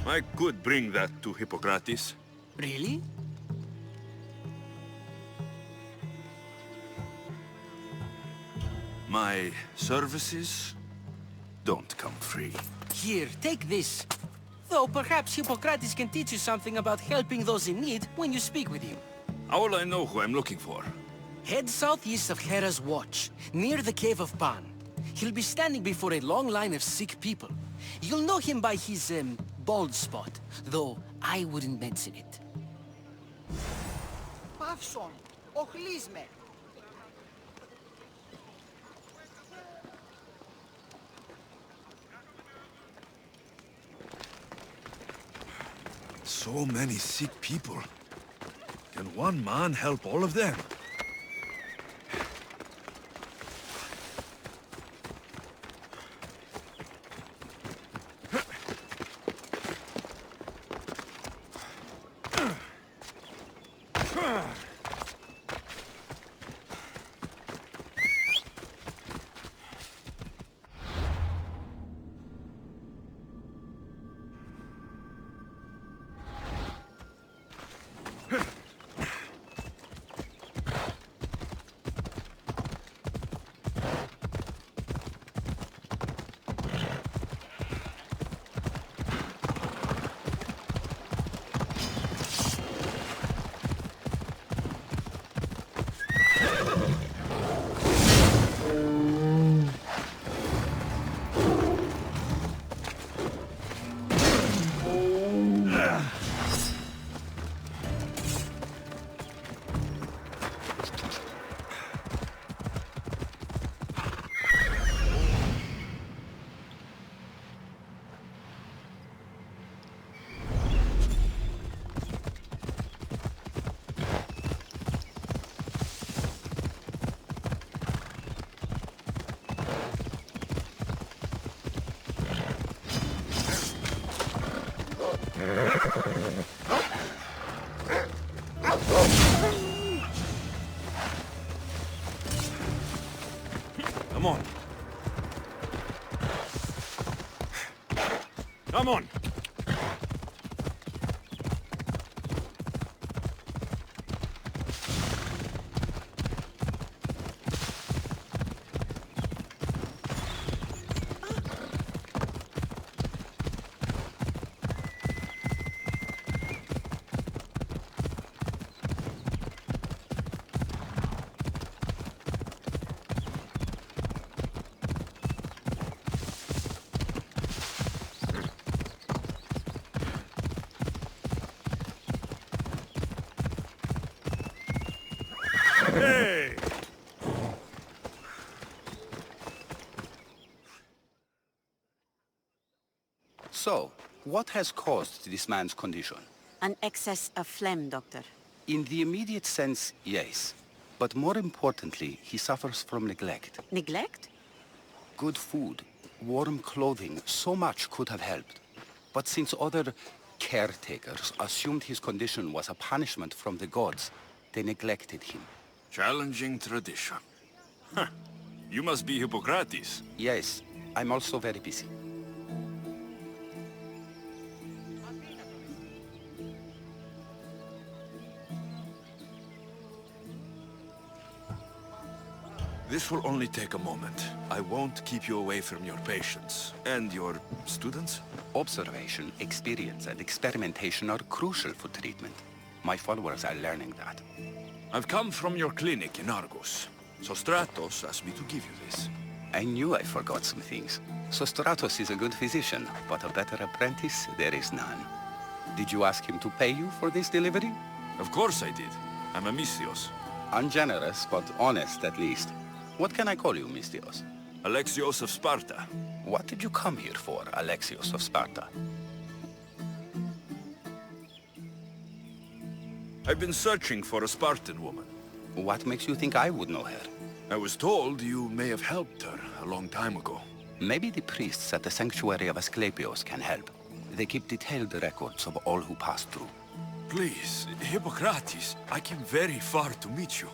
I could bring that to Hippocrates. Really? My services don't come free. Here, take this. Though perhaps Hippocrates can teach you something about helping those in need when you speak with him. How will I know who I'm looking for? Head southeast of Hera's Watch, near the Cave of Pan. He'll be standing before a long line of sick people. You'll know him by his, bald spot, though I wouldn't mention it. Pavson, ochlis me. So many sick people. Can one man help all of them? Come on. Come on. Hey! So, what has caused this man's condition? An excess of phlegm, Doctor. In the immediate sense, yes. But more importantly, he suffers from neglect. Neglect? Good food, warm clothing, so much could have helped. But since other caretakers assumed his condition was a punishment from the gods, they neglected him. Challenging tradition. Huh. You must be Hippocrates. Yes, I'm also very busy. This will only take a moment. I won't keep you away from your patients. And your students? Observation, experience, and experimentation are crucial for treatment. My followers are learning that. I've come from your clinic in Argos. Sostratos asked me to give you this. I knew I forgot some things. Sostratos is a good physician, but a better apprentice there is none. Did you ask him to pay you for this delivery? Of course I did. I'm a Mystios. Ungenerous, but honest at least. What can I call you, Mystios? Alexios of Sparta. What did you come here for, Alexios of Sparta? I've been searching for a Spartan woman. What makes you think I would know her? I was told you may have helped her a long time ago. Maybe the priests at the sanctuary of Asclepios can help. They keep detailed records of all who passed through. Please, Hippocrates, I came very far to meet you.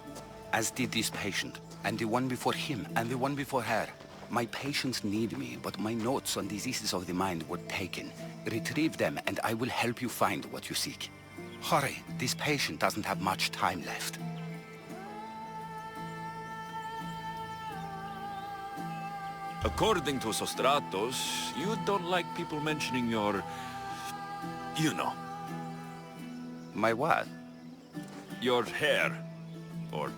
As did this patient, and the one before him, and the one before her. My patients need me, but my notes on diseases of the mind were taken. Retrieve them, and I will help you find what you seek. Hurry, this patient doesn't have much time left. According to Sostratos, you don't like people mentioning your... you know. My what? Your hair. Or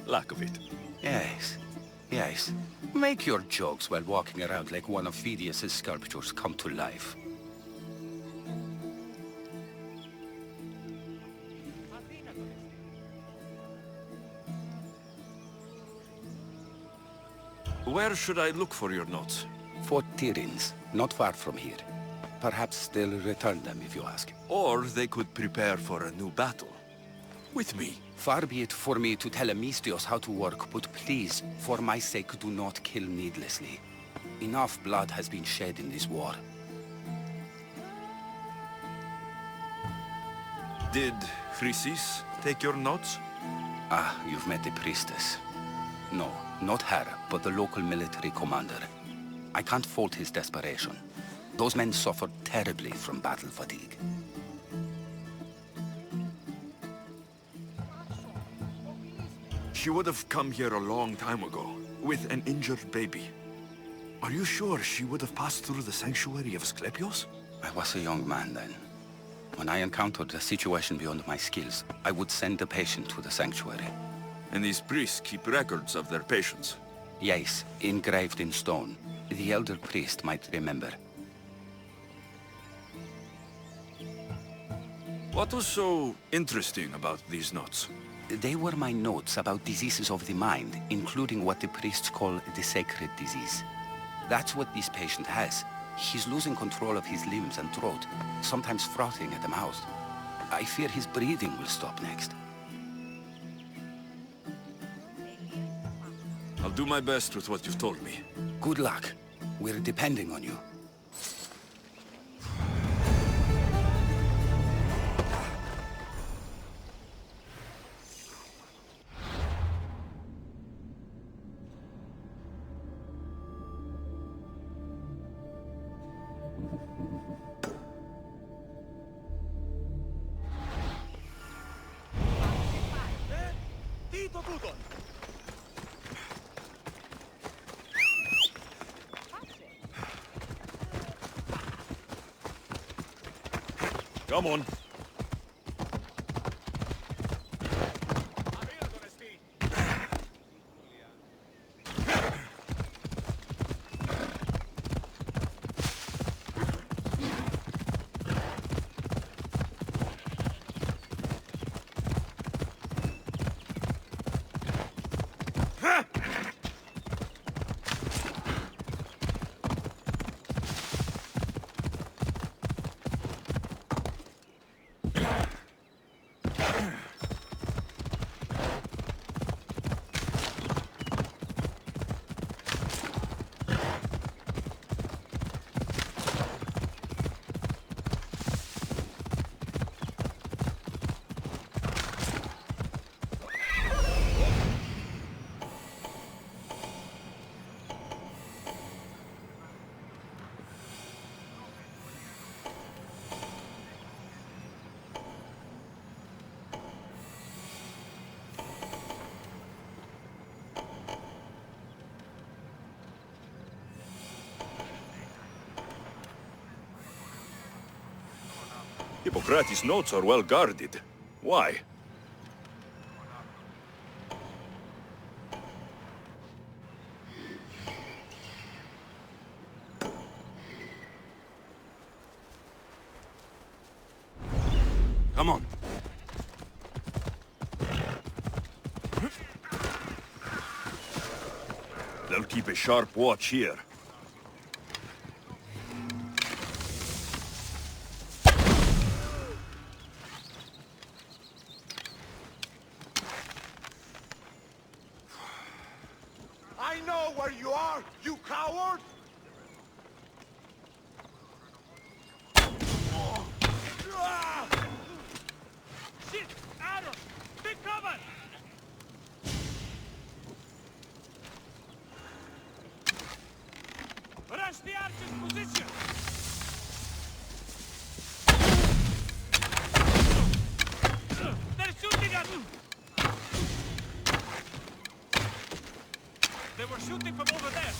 lack of it. Yes, yes. Make your jokes while walking around like one of Phidias' sculptures come to life. Where should I look for your notes? Fort Tyrins, not far from here. Perhaps they'll return them if you ask. Or they could prepare for a new battle. With me. Far be it for me to tell a Mystios how to work, but please, for my sake, do not kill needlessly. Enough blood has been shed in this war. Did Chrysis take your notes? Ah, you've met the priestess. No, not her, but the local military commander. I can't fault his desperation. Those men suffered terribly from battle fatigue. She would have come here a long time ago, with an injured baby. Are you sure she would have passed through the sanctuary of Asclepios? I was a young man then. When I encountered a situation beyond my skills, I would send the patient to the sanctuary. And these priests keep records of their patients? Yes, engraved in stone. The elder priest might remember. What was so interesting about these notes? They were my notes about diseases of the mind, including what the priests call the sacred disease. That's what this patient has. He's losing control of his limbs and throat, sometimes frothing at the mouth. I fear his breathing will stop next. I'll do my best with what you've told me. Good luck. We're depending on you. Come on. Hippocrates' notes are well guarded. Why? Come on. They'll keep a sharp watch here. I know where you are, you coward! Shit! Adam! Take cover! Rush the archer's position! They're shooting at you! They were shooting from over there!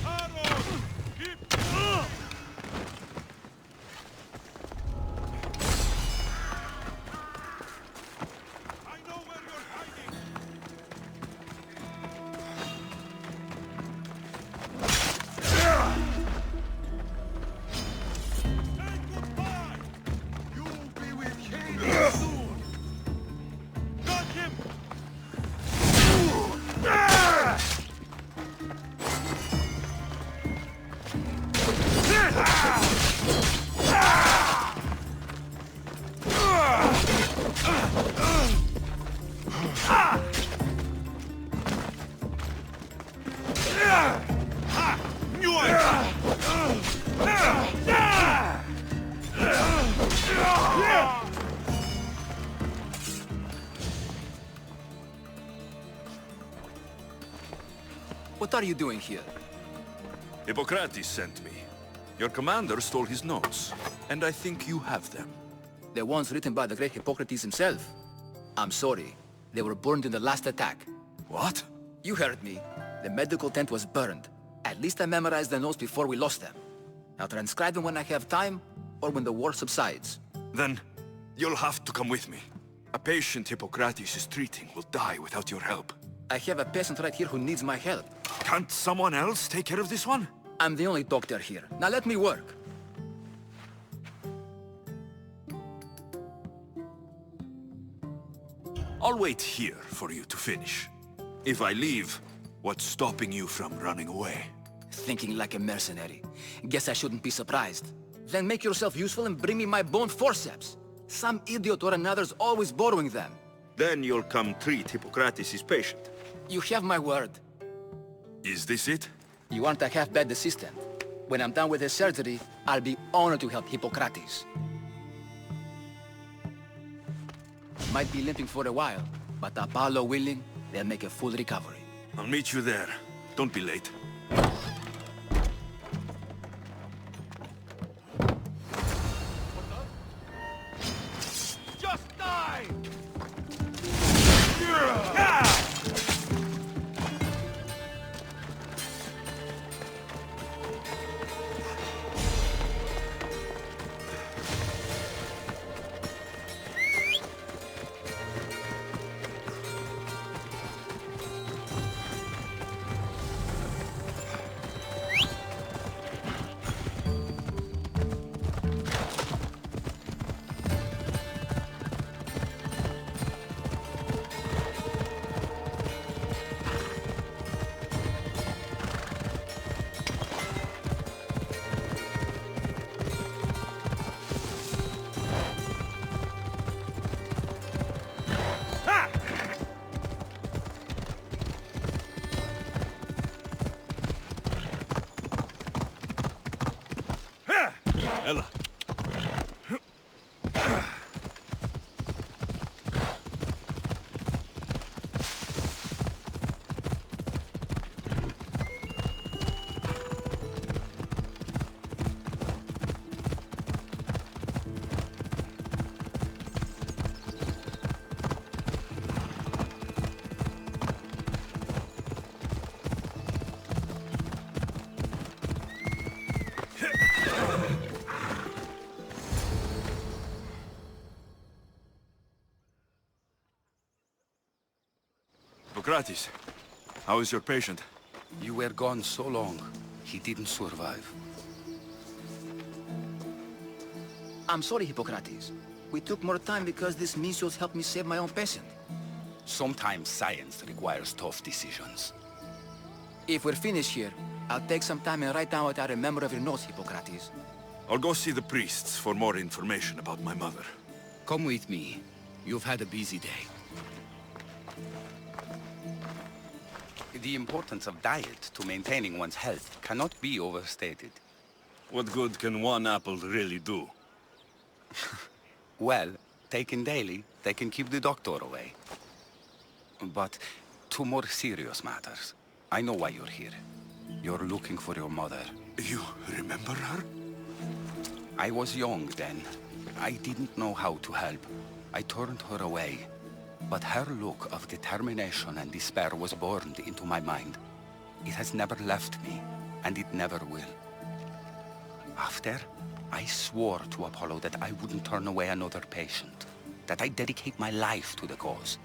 Arrows! Keep... What are you doing here? Hippocrates sent me. Your commander stole his notes, and I think you have them. The ones written by the great Hippocrates himself. I'm sorry. They were burned in the last attack. What? You heard me. The medical tent was burned. At least I memorized the notes before we lost them. I'll transcribe them when I have time, or when the war subsides. Then, you'll have to come with me. A patient Hippocrates is treating will die without your help. I have a patient right here who needs my help. Can't someone else take care of this one? I'm the only doctor here. Now let me work. I'll wait here for you to finish. If I leave, what's stopping you from running away? Thinking like a mercenary. Guess I shouldn't be surprised. Then make yourself useful and bring me my bone forceps. Some idiot or another's always borrowing them. Then you'll come treat Hippocrates' patient. You have my word. Is this it? You aren't a half-bad assistant. When I'm done with the surgery, I'll be honored to help Hippocrates. Might be limping for a while, but Apollo willing, they'll make a full recovery. I'll meet you there. Don't be late. Hippocrates, how is your patient? You were gone so long, he didn't survive. I'm sorry, Hippocrates. We took more time because this measles helped me save my own patient. Sometimes science requires tough decisions. If we're finished here, I'll take some time and write down what I remember of your notes, Hippocrates. I'll go see the priests for more information about my mother. Come with me. You've had a busy day. The importance of diet to maintaining one's health cannot be overstated. What good can one apple really do? Well, taken daily, they can keep the doctor away. But to more serious matters, I know why you're here. You're looking for your mother. You remember her? I was young then. I didn't know how to help. I turned her away. But her look of determination and despair was burned into my mind. It has never left me, and it never will. After, I swore to Apollo that I wouldn't turn away another patient, that I'd dedicate my life to the cause.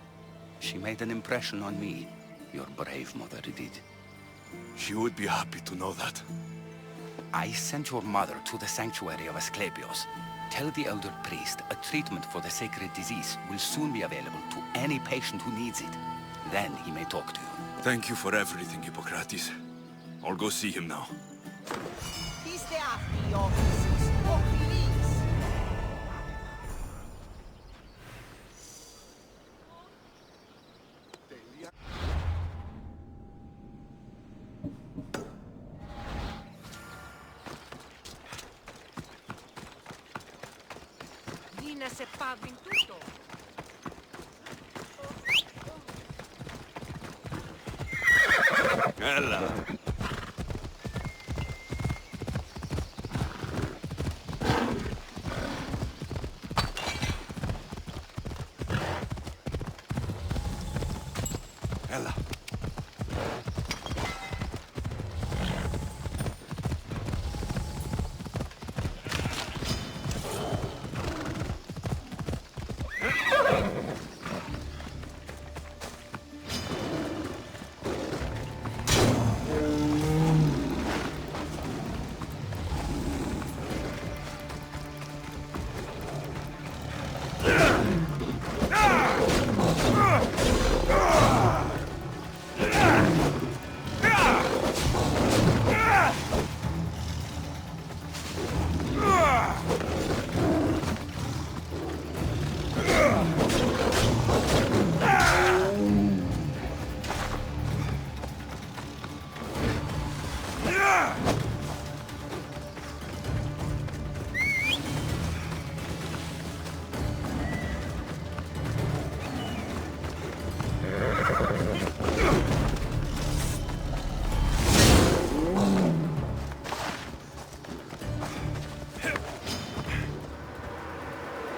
She made an impression on me. Your brave mother did. She would be happy to know that. I sent your mother to the sanctuary of Asclepios. Tell the elder priest a treatment for the sacred disease will soon be available to any patient who needs it. Then he may talk to you. Thank you for everything, Hippocrates. I'll go see him now. Se paga in tutto. Ella! Ella!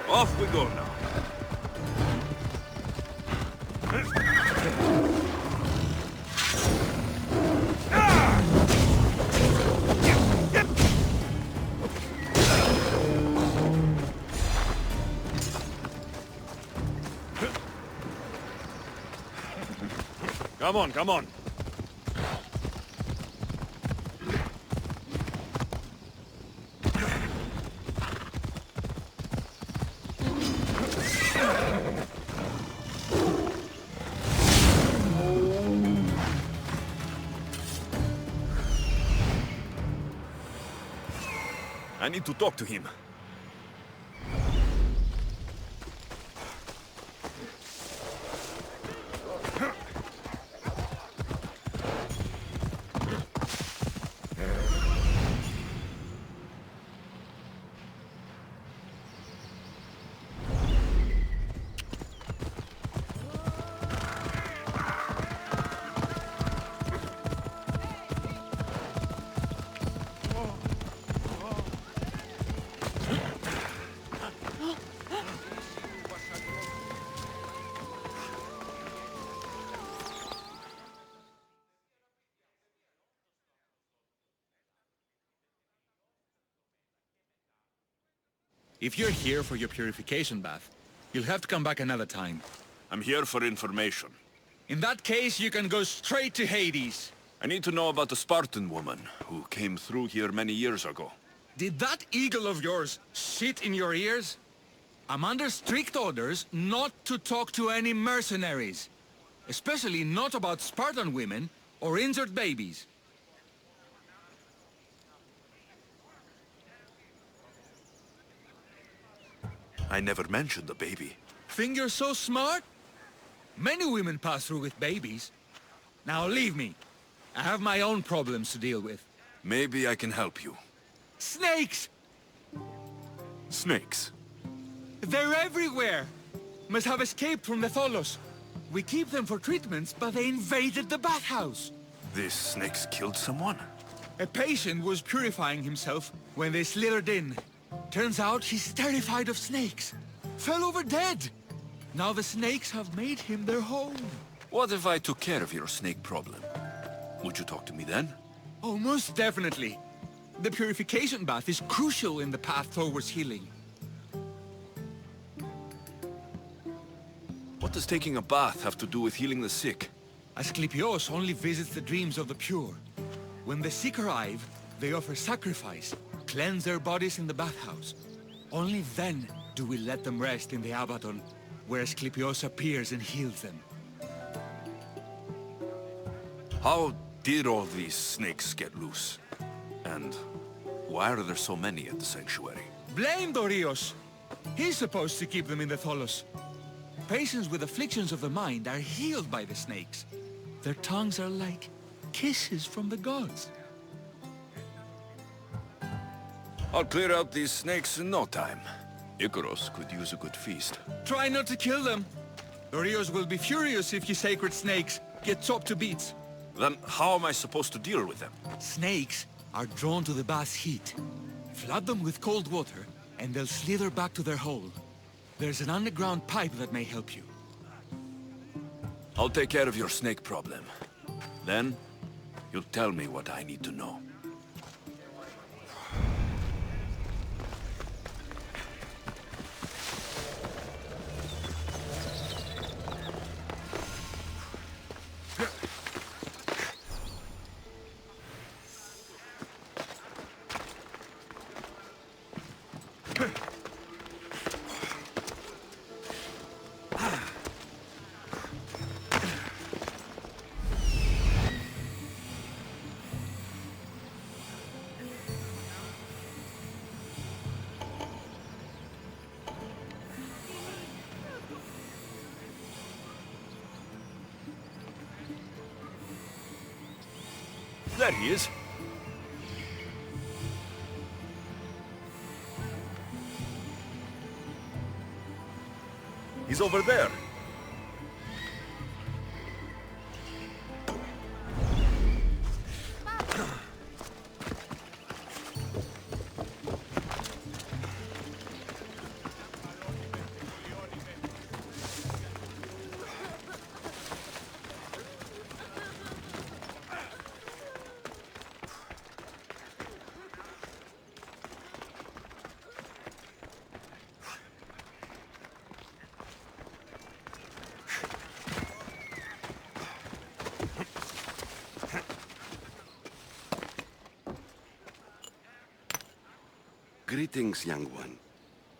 Off we go now. Come on, come on. I need to talk to him. If you're here for your purification bath, you'll have to come back another time. I'm here for information. In that case, you can go straight to Hades. I need to know about the Spartan woman who came through here many years ago. Did that eagle of yours shit in your ears? I'm under strict orders not to talk to any mercenaries. Especially not about Spartan women or injured babies. I never mentioned the baby. Think you're so smart? Many women pass through with babies. Now leave me. I have my own problems to deal with. Maybe I can help you. Snakes! Snakes? They're everywhere! Must have escaped from the Tholos. We keep them for treatments, but they invaded the bathhouse. These snakes killed someone? A patient was purifying himself when they slithered in. Turns out he's terrified of snakes. Fell over dead. Now the snakes have made him their home. What if I took care of your snake problem? Would you talk to me then? Oh, most definitely. The purification bath is crucial in the path towards healing. What does taking a bath have to do with healing the sick? Asclepios only visits the dreams of the pure. When the sick arrive, they offer sacrifice, cleanse their bodies in the bathhouse. Only then do we let them rest in the Abaddon, where Asclepios appears and heals them. How did all these snakes get loose? And why are there so many at the sanctuary? Blame Dorios! He's supposed to keep them in the Tholos. Patients with afflictions of the mind are healed by the snakes. Their tongues are like kisses from the gods. I'll clear out these snakes in no time. Icaros could use a good feast. Try not to kill them. Dorios will be furious if you sacred snakes get chopped to bits. Then how am I supposed to deal with them? Snakes are drawn to the bath's heat. Flood them with cold water, and they'll slither back to their hole. There's an underground pipe that may help you. I'll take care of your snake problem. Then, you'll tell me what I need to know. There he is. He's over there. Greetings, young one.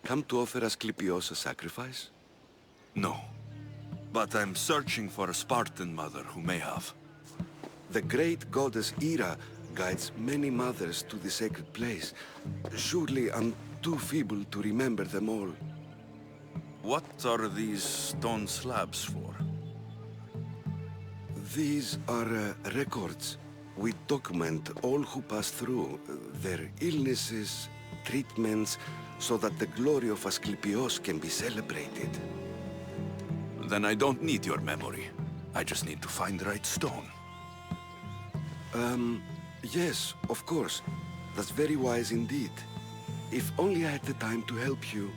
Come to offer Asclepios a sacrifice? No. But I'm searching for a Spartan mother who may have. The great goddess Hera guides many mothers to the sacred place. Surely I'm too feeble to remember them all. What are these stone slabs for? These are records. We document all who pass through, their illnesses, treatments, so that the glory of Asclepios can be celebrated. Then I don't need your memory. I just need to find the right stone. Yes, of course. That's very wise indeed. If only I had the time to help you.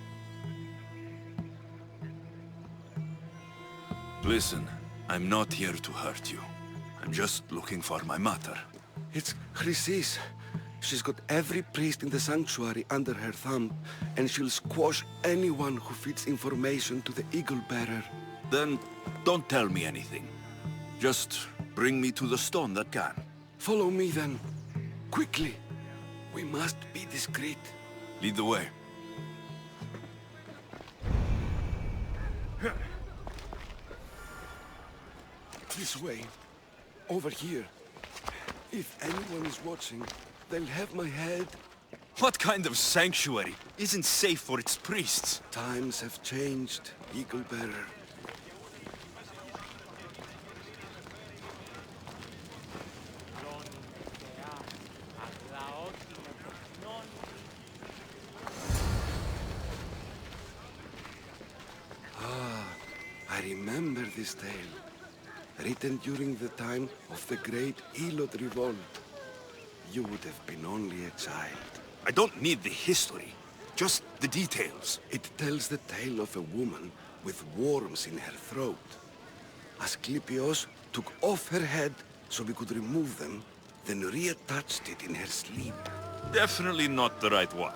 Listen, I'm not here to hurt you. I'm just looking for my mother. It's Chrysis. She's got every priest in the sanctuary under her thumb, and she'll squash anyone who feeds information to the Eagle Bearer. Then don't tell me anything. Just bring me to the stone that can. Follow me then. Quickly. We must be discreet. Lead the way. This way. Over here. If anyone is watching, they'll have my head. What kind of sanctuary isn't safe for its priests? Times have changed, Eagle Bearer. I remember this tale, written during the time of the Great Elot Revolt. You would have been only a child. I don't need the history, just the details. It tells the tale of a woman with worms in her throat. Asclepios took off her head so we could remove them, then reattached it in her sleep. Definitely not the right one.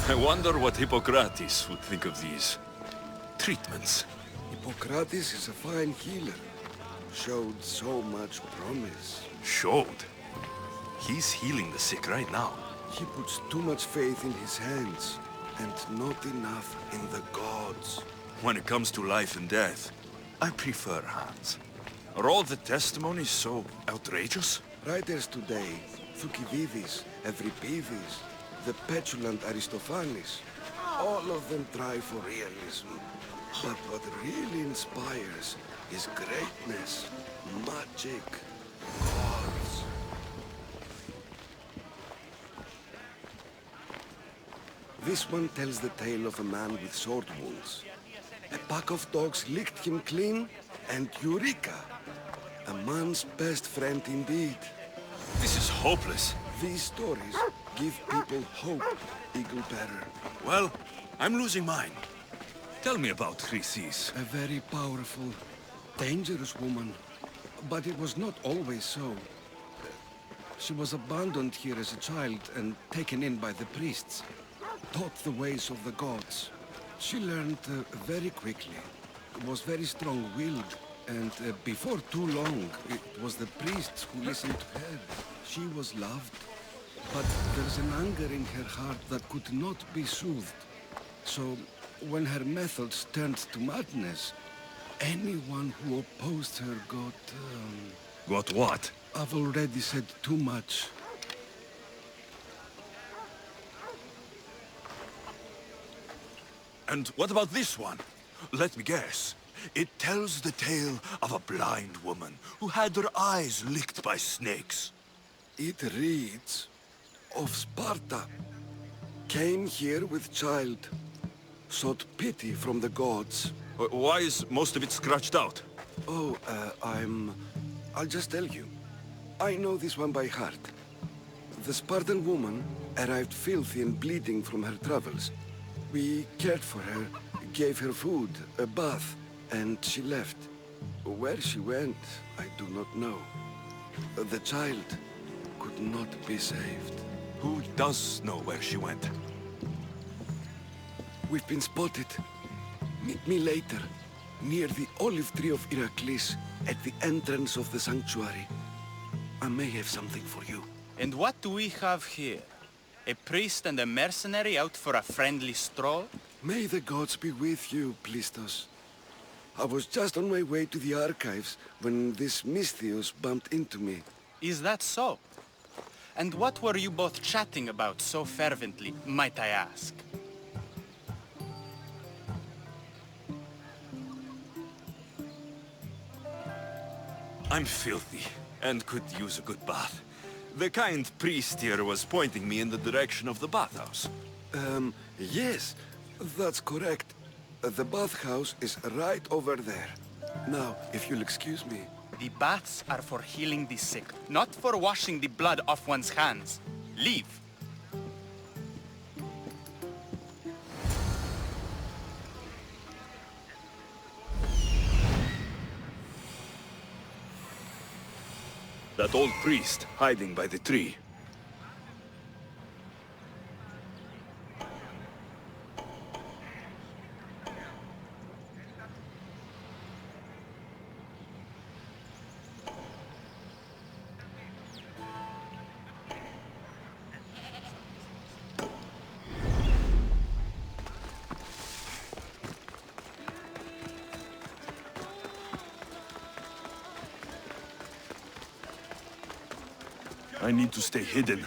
I wonder what Hippocrates would think of these treatments. Hippocrates is a fine healer. Showed so much promise. Showed? He's healing the sick right now. He puts too much faith in his hands, and not enough in the gods. When it comes to life and death, I prefer hands. Are all the testimonies so outrageous? Writers today, Thucydides, Euripides, the petulant Aristophanes, all of them try for realism. But what really inspires is greatness, magic, gods. This one tells the tale of a man with sword wounds. A pack of dogs licked him clean, and Eureka! A man's best friend indeed. This is hopeless. These stories give people hope, Eagle Bearer. Well, I'm losing mine. Tell me about Chrysis. A very powerful, dangerous woman. But it was not always so. She was abandoned here as a child and taken in by the priests. Taught the ways of the gods. She learned very quickly. Was very strong-willed. And before too long, it was the priests who listened to her. She was loved. But there's an anger in her heart that could not be soothed. So, when her methods turned to madness, anyone who opposed her got... Got what? I've already said too much. And what about this one? Let me guess. It tells the tale of a blind woman who had her eyes licked by snakes. It reads of Sparta. Came here with child. Sought pity from the gods. Why is most of it scratched out? Oh, I'll just tell you. I know this one by heart. The Spartan woman arrived filthy and bleeding from her travels. We cared for her, gave her food, a bath, and she left. Where she went, I do not know. The child could not be saved. Who does know where she went? We've been spotted. Meet me later, near the olive tree of Heracles, at the entrance of the sanctuary. I may have something for you. And what do we have here? A priest and a mercenary out for a friendly stroll? May the gods be with you, Plistos. I was just on my way to the archives when this Misthios bumped into me. Is that so? And what were you both chatting about so fervently, might I ask? I'm filthy, and could use a good bath. The kind priest here was pointing me in the direction of the bathhouse. Yes, that's correct. The bathhouse is right over there. Now, if you'll excuse me. The baths are for healing the sick, not for washing the blood off one's hands. Leave. That old priest hiding by the tree. I need to stay hidden.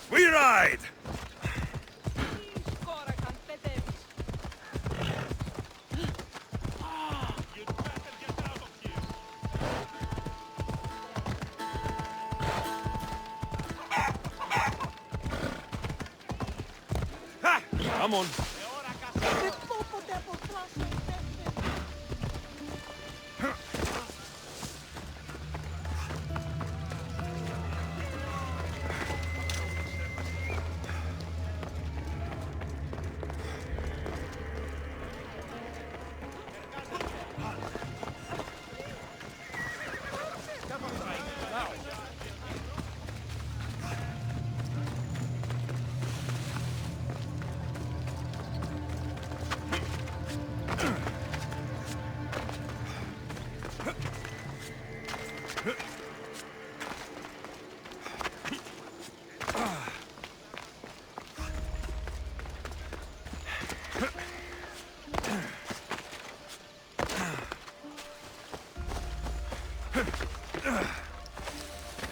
We ride! Come on.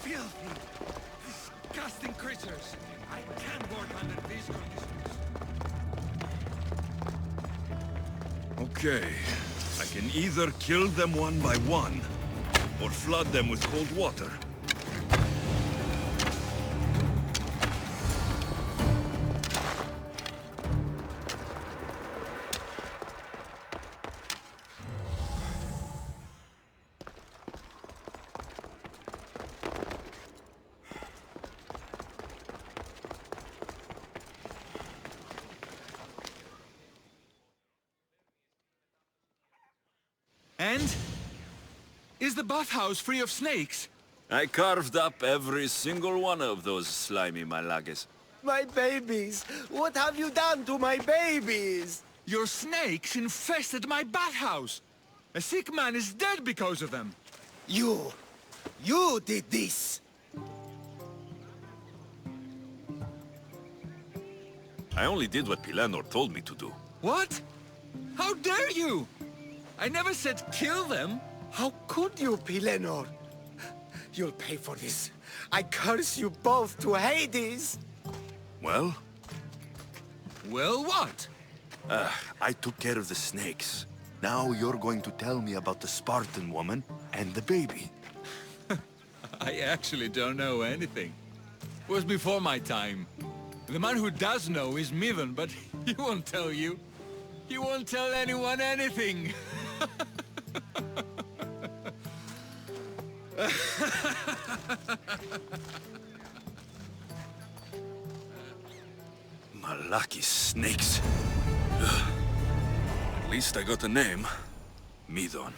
Filthy, disgusting creatures. I can't work under these conditions. Okay. I can either kill them one by one, or flood them with cold water. And? Is the bathhouse free of snakes? I carved up every single one of those slimy malagas. My babies! What have you done to my babies? Your snakes infested my bathhouse! A sick man is dead because of them! You did this! I only did what Pilenor told me to do. What? How dare you? I never said kill them. How could you, Pilenor? You'll pay for this. I curse you both to Hades! Well? Well, what? I took care of the snakes. Now you're going to tell me about the Spartan woman and the baby. I actually don't know anything. It was before my time. The man who does know is Mivan, but he won't tell you. He won't tell anyone anything. Malaki snakes. Ugh. At least I got a name. Midon.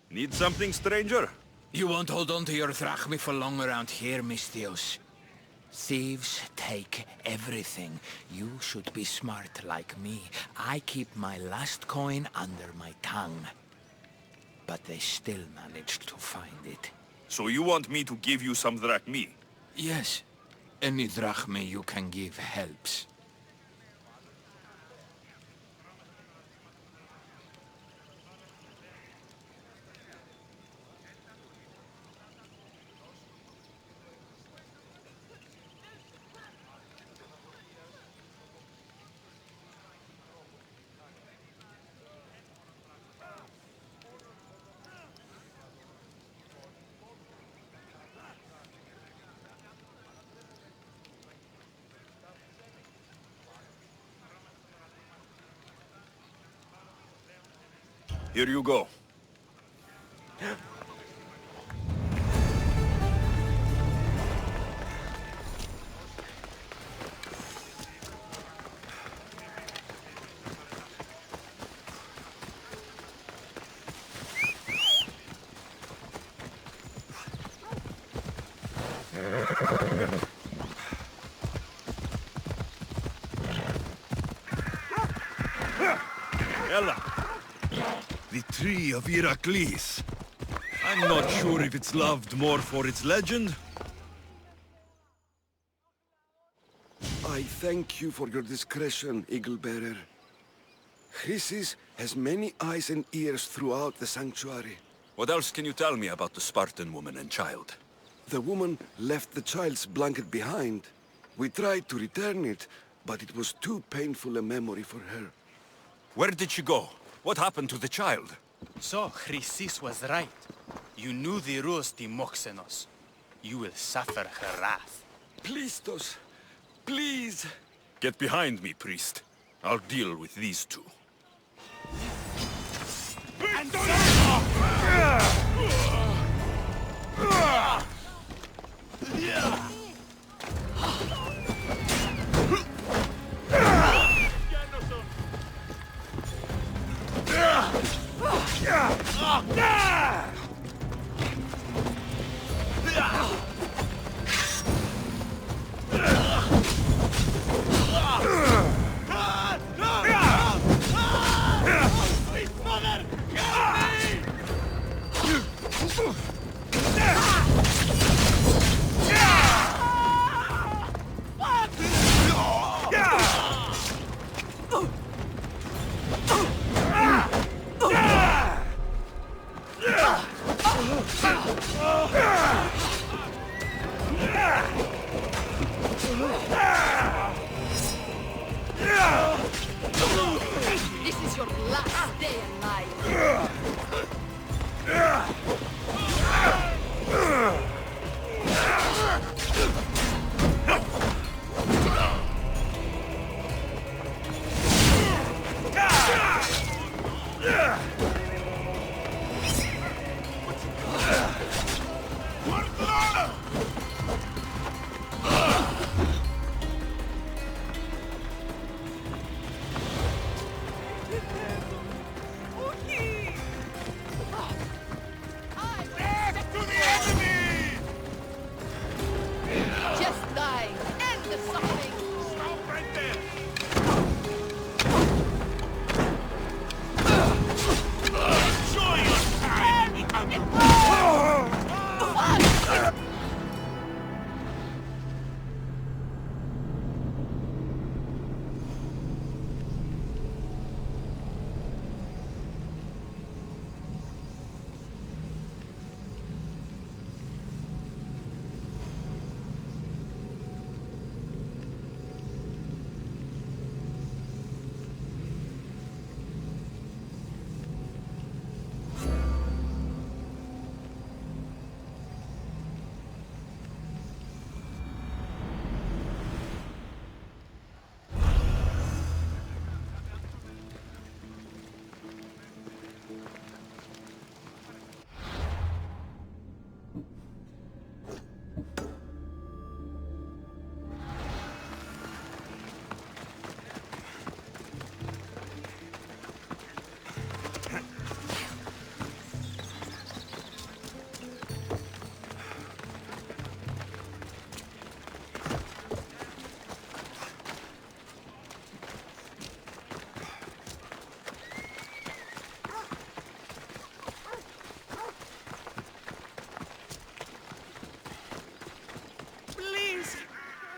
Need something, stranger? You won't hold on to your drachmi for long around here, Misthios. Thieves take everything. You should be smart like me. I keep my last coin under my tongue. But they still managed to find it. So you want me to give you some drachmi? Yes. Any drachmi you can give helps. Here you go. Ella. The tree of Heracles. I'm not sure if it's loved more for its legend. I thank you for your discretion, Eagle-bearer. Chrysis has many eyes and ears throughout the sanctuary. What else can you tell me about the Spartan woman and child? The woman left the child's blanket behind. We tried to return it, but it was too painful a memory for her. Where did she go? What happened to the child? So, Chrysis was right. You knew the rules, Timoxenos. You will suffer her wrath. Plistos, please. Get behind me, priest. I'll deal with these two. This is your last day alive. Just die. End the suffering. Stop right there! Enjoy your time!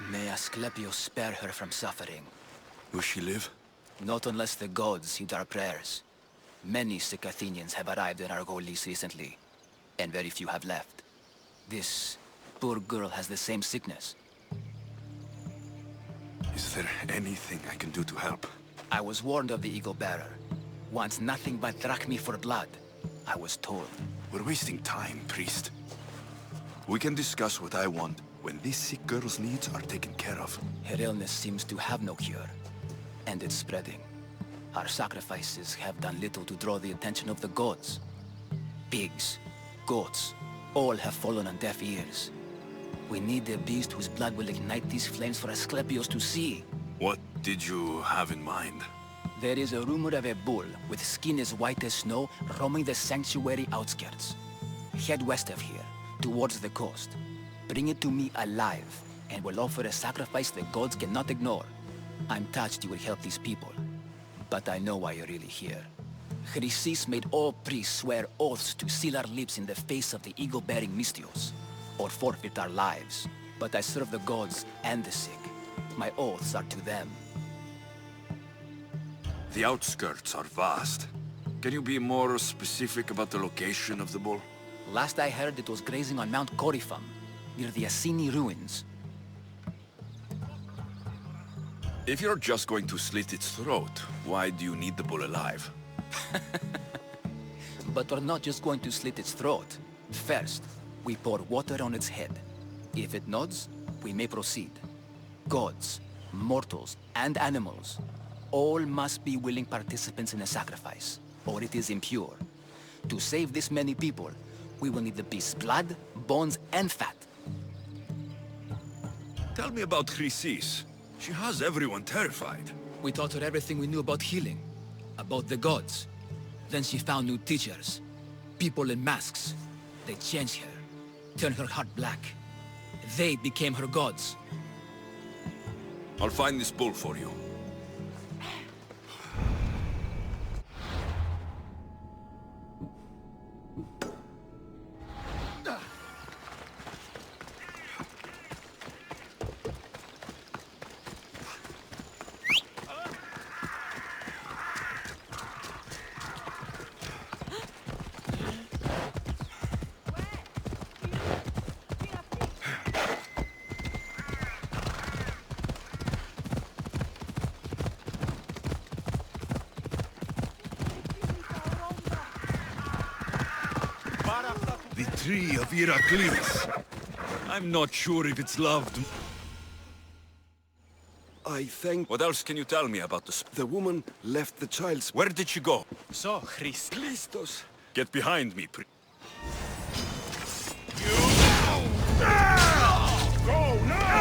May Asclepius spare her from suffering. Will she live? Not unless the gods heed our prayers. Many sick Athenians have arrived in our Golis recently, and very few have left. This poor girl has the same sickness. Is there anything I can do to help? I was warned of the Eagle Bearer. Wants nothing but drachmi for blood, I was told. We're wasting time, priest. We can discuss what I want when this sick girl's needs are taken care of. Her illness seems to have no cure, and it's spreading. Our sacrifices have done little to draw the attention of the gods. Pigs, goats, all have fallen on deaf ears. We need a beast whose blood will ignite these flames for Asclepius to see. What did you have in mind? There is a rumor of a bull with skin as white as snow roaming the sanctuary outskirts. Head west of here, towards the coast. Bring it to me alive, and we'll offer a sacrifice the gods cannot ignore. I'm touched you will help these people, but I know why you're really here. Chrysis made all priests swear oaths to seal our lips in the face of the eagle-bearing Mystios, or forfeit our lives. But I serve the gods and the sick. My oaths are to them. The outskirts are vast. Can you be more specific about the location of the bull? Last I heard, it was grazing on Mount Coryphon, near the Assini ruins. If you're just going to slit its throat, why do you need the bull alive? But we're not just going to slit its throat. First, we pour water on its head. If it nods, we may proceed. Gods, mortals, and animals, all must be willing participants in a sacrifice, or it is impure. To save this many people, we will need the beast's blood, bones, and fat. Tell me about Chrysis. She has everyone terrified. We taught her everything we knew about healing, about the gods. Then she found new teachers, people in masks. They changed her, turned her heart black. They became her gods. I'll find this bull for you. The tree of Heracles. I'm not sure if it's loved. I think... What else can you tell me about The woman left the child's... Where did she go? So, Christos. Get behind me, Go now!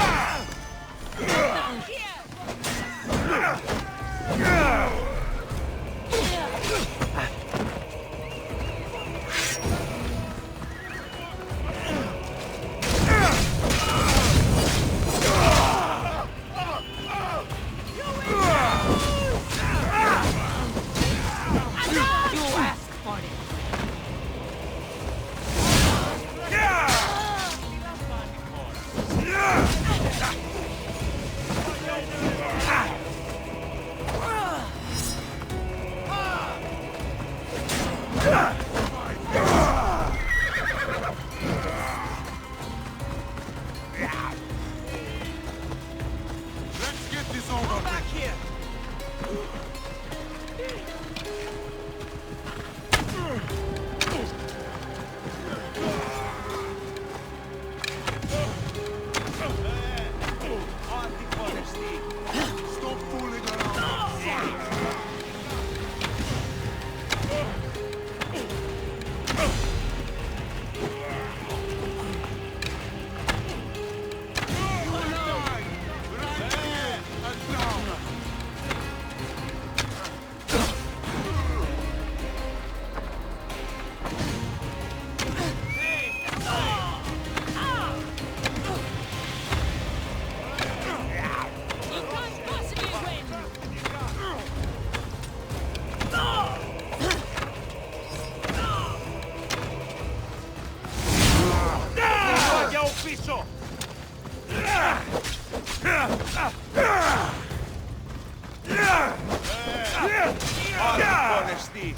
Honesty.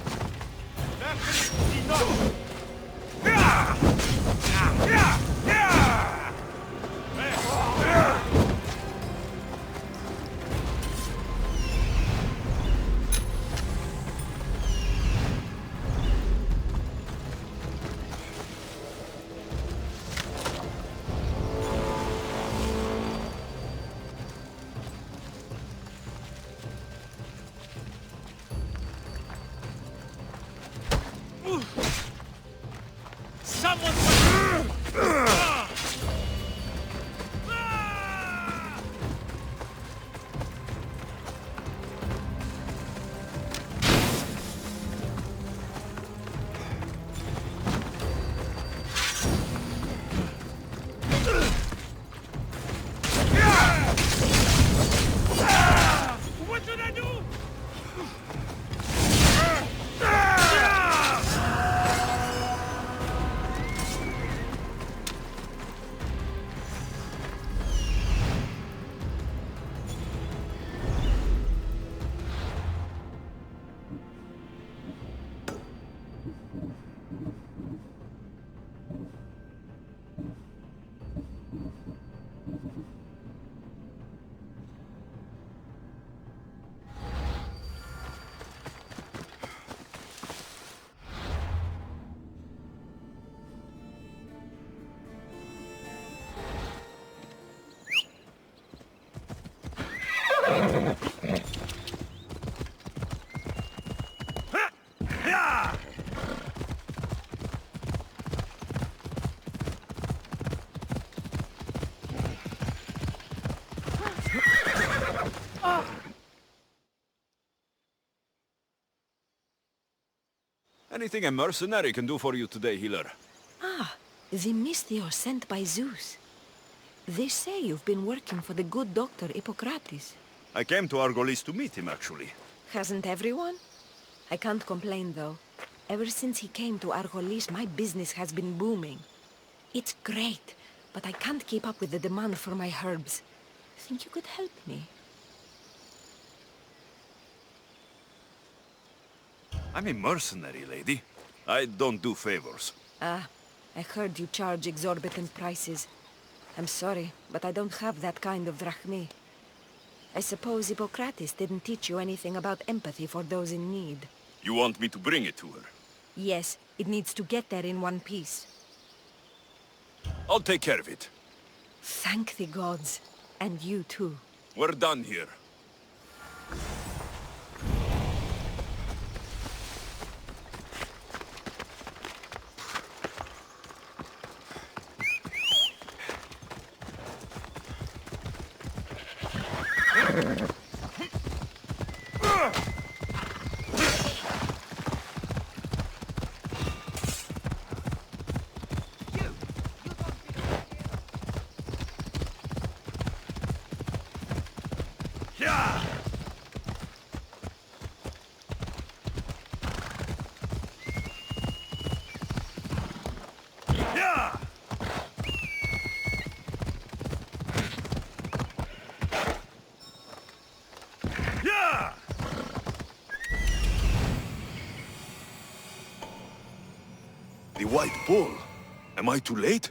Anything a mercenary can do for you today, healer? Ah, the Misthios sent by Zeus. They say you've been working for the good doctor Hippocrates. I came to Argolis to meet him, actually. Hasn't everyone? I can't complain, though. Ever since he came to Argolis, my business has been booming. It's great, but I can't keep up with the demand for my herbs. Think you could help me? I'm a mercenary, lady. I don't do favors. Ah, I heard you charge exorbitant prices. I'm sorry, but I don't have that kind of drachmi. I suppose Hippocrates didn't teach you anything about empathy for those in need. You want me to bring it to her? Yes, it needs to get there in one piece. I'll take care of it. Thank the gods. And you too. We're done here. The White Bull. Am I too late?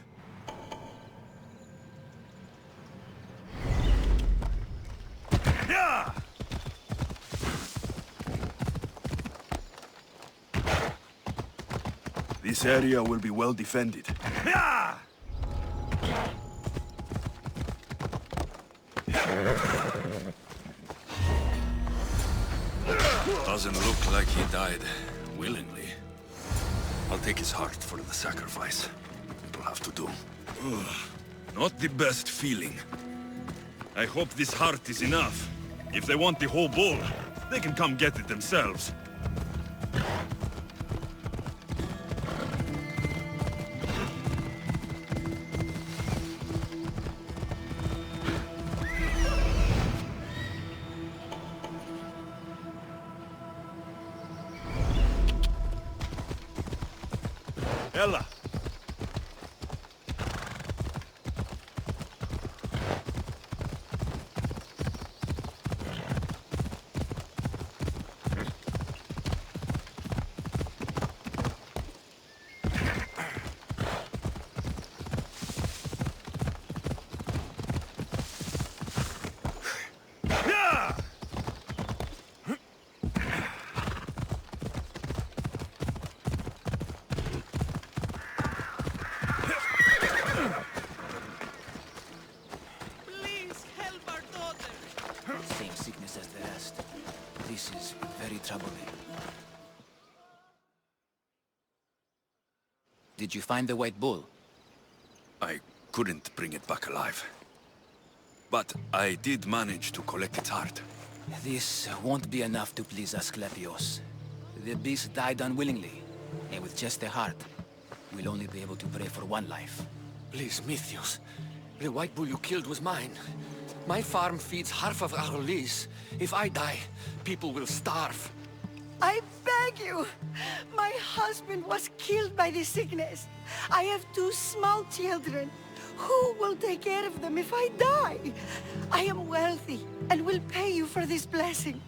This area will be well defended. Doesn't look like he died willingly. I'll take his heart for the sacrifice. It'll have to do. Not the best feeling. I hope this heart is enough. If they want the whole bull, they can come get it themselves. Ella! Did you find the white bull? I couldn't bring it back alive. But I did manage to collect its heart. This won't be enough to please Asclepios. The beast died unwillingly, and with just the heart, we'll only be able to pray for one life. Please, Mythios. The white bull you killed was mine. My farm feeds half of Argolis. If I die, people will starve. I beg you! My husband was killed by the sickness. I have 2 small children. Who will take care of them if I die? I am wealthy and will pay you for this blessing.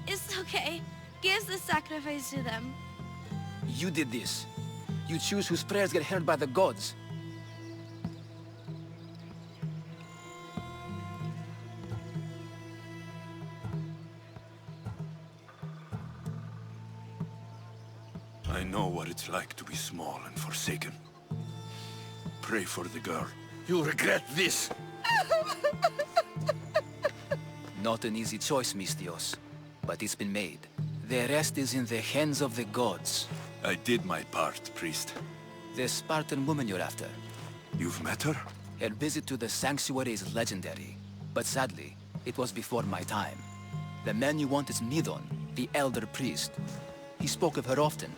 It's okay. Give the sacrifice to them. You did this. You choose whose prayers get heard by the gods. I know what it's like to be small and forsaken. Pray for the girl. You'll regret this. Not an easy choice, Mystios, but it's been made. The rest is in the hands of the gods. I did my part, priest. The Spartan woman you're after. You've met her? Her visit to the sanctuary is legendary, but sadly, it was before my time. The man you want is Midon, the elder priest. He spoke of her often.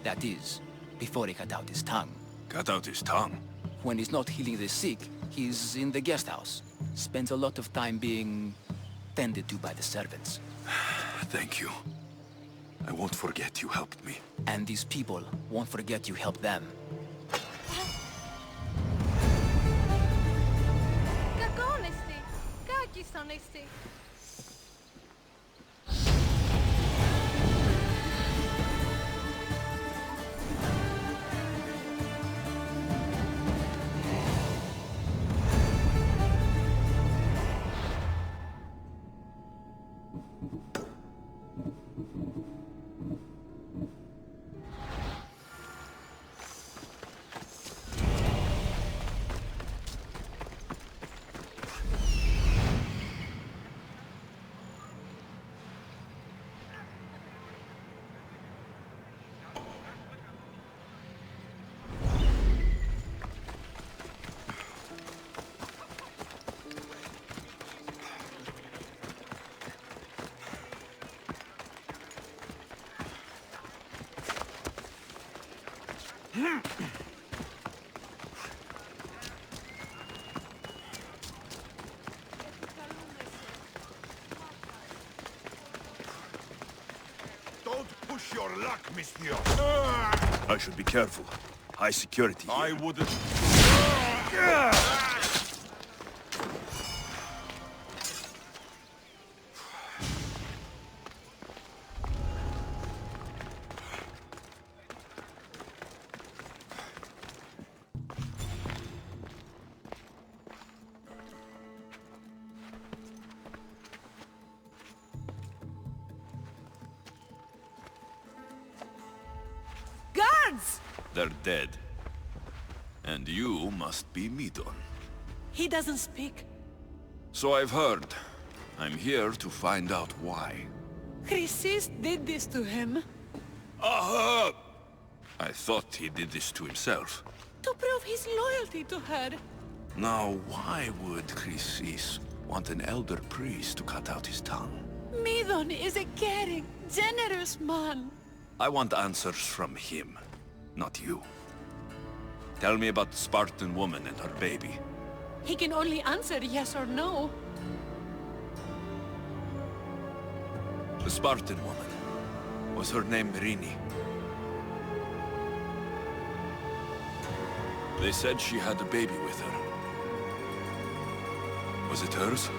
That is, before he cut out his tongue. Cut out his tongue? When he's not healing the sick, he's in the guest house. Spends a lot of time being tended to by the servants. Thank you. I won't forget you helped me. And these people won't forget you helped them. Κακόνεστη. Κάκιστονεστη. Don't push your luck, Monsieur. I should be careful. High security here. I wouldn't... They're dead. And you must be Midon. He doesn't speak. So I've heard. I'm here to find out why. Chrysis did this to him. Aha! I thought he did this to himself. To prove his loyalty to her. Now, why would Chrysis want an elder priest to cut out his tongue? Midon is a caring, generous man. I want answers from him, not you. Tell me about the Spartan woman and her baby. He can only answer yes or no. The Spartan woman. Was her name Rini? They said she had a baby with her. Was it hers?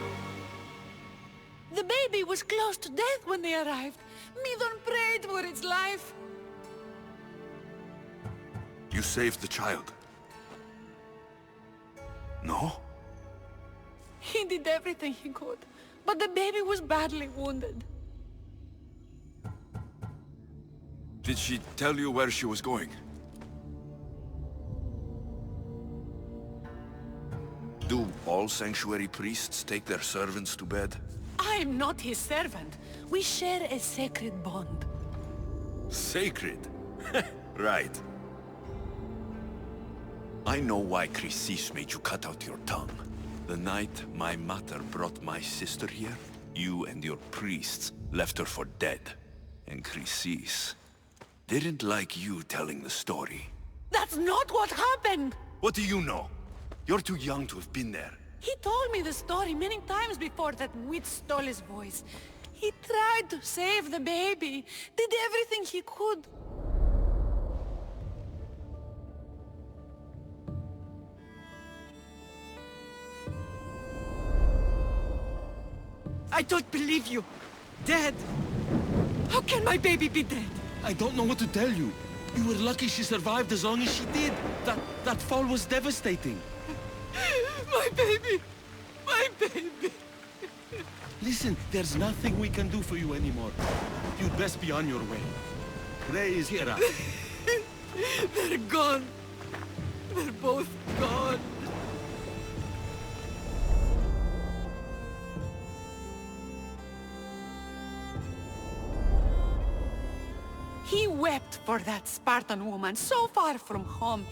The baby was close to death when they arrived. Midon prayed for its life. You saved the child? No? He did everything he could, but the baby was badly wounded. Did she tell you where she was going? Do all sanctuary priests take their servants to bed? I am not his servant. We share a sacred bond. Sacred? Right. I know why Chrysis made you cut out your tongue. The night my mother brought my sister here, you and your priests left her for dead. And Chrysis didn't like you telling the story. That's not what happened! What do you know? You're too young to have been there. He told me the story many times before that witch stole his voice. He tried to save the baby, did everything he could. I don't believe you. Dead. How can my baby be dead? I don't know what to tell you. You were lucky she survived as long as she did. That fall was devastating. My baby! My baby! Listen, there's nothing we can do for you anymore. You'd best be on your way. Praise Hera. They're gone. They're both gone. He wept for that Spartan woman so far from home.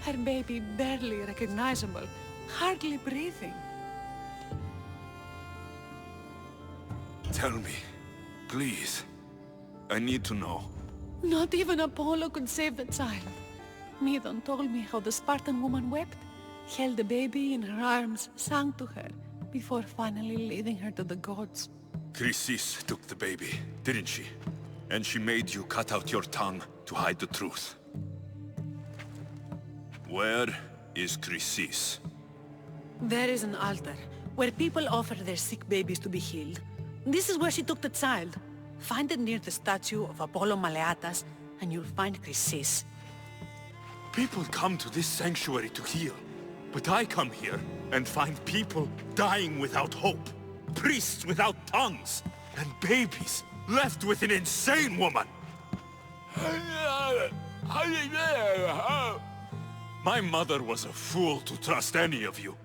Her baby barely recognizable, hardly breathing. Tell me, please. I need to know. Not even Apollo could save the child. Medon told me how the Spartan woman wept, held the baby in her arms, sang to her, before finally leading her to the gods. Chrysis took the baby, didn't she? And she made you cut out your tongue to hide the truth. Where is Chrysis? There is an altar, where people offer their sick babies to be healed. This is where she took the child. Find it near the statue of Apollo Maleatas, and you'll find Chrysis. People come to this sanctuary to heal. But I come here and find people dying without hope. Priests without tongues. And babies left with an insane woman. My mother was a fool to trust any of you.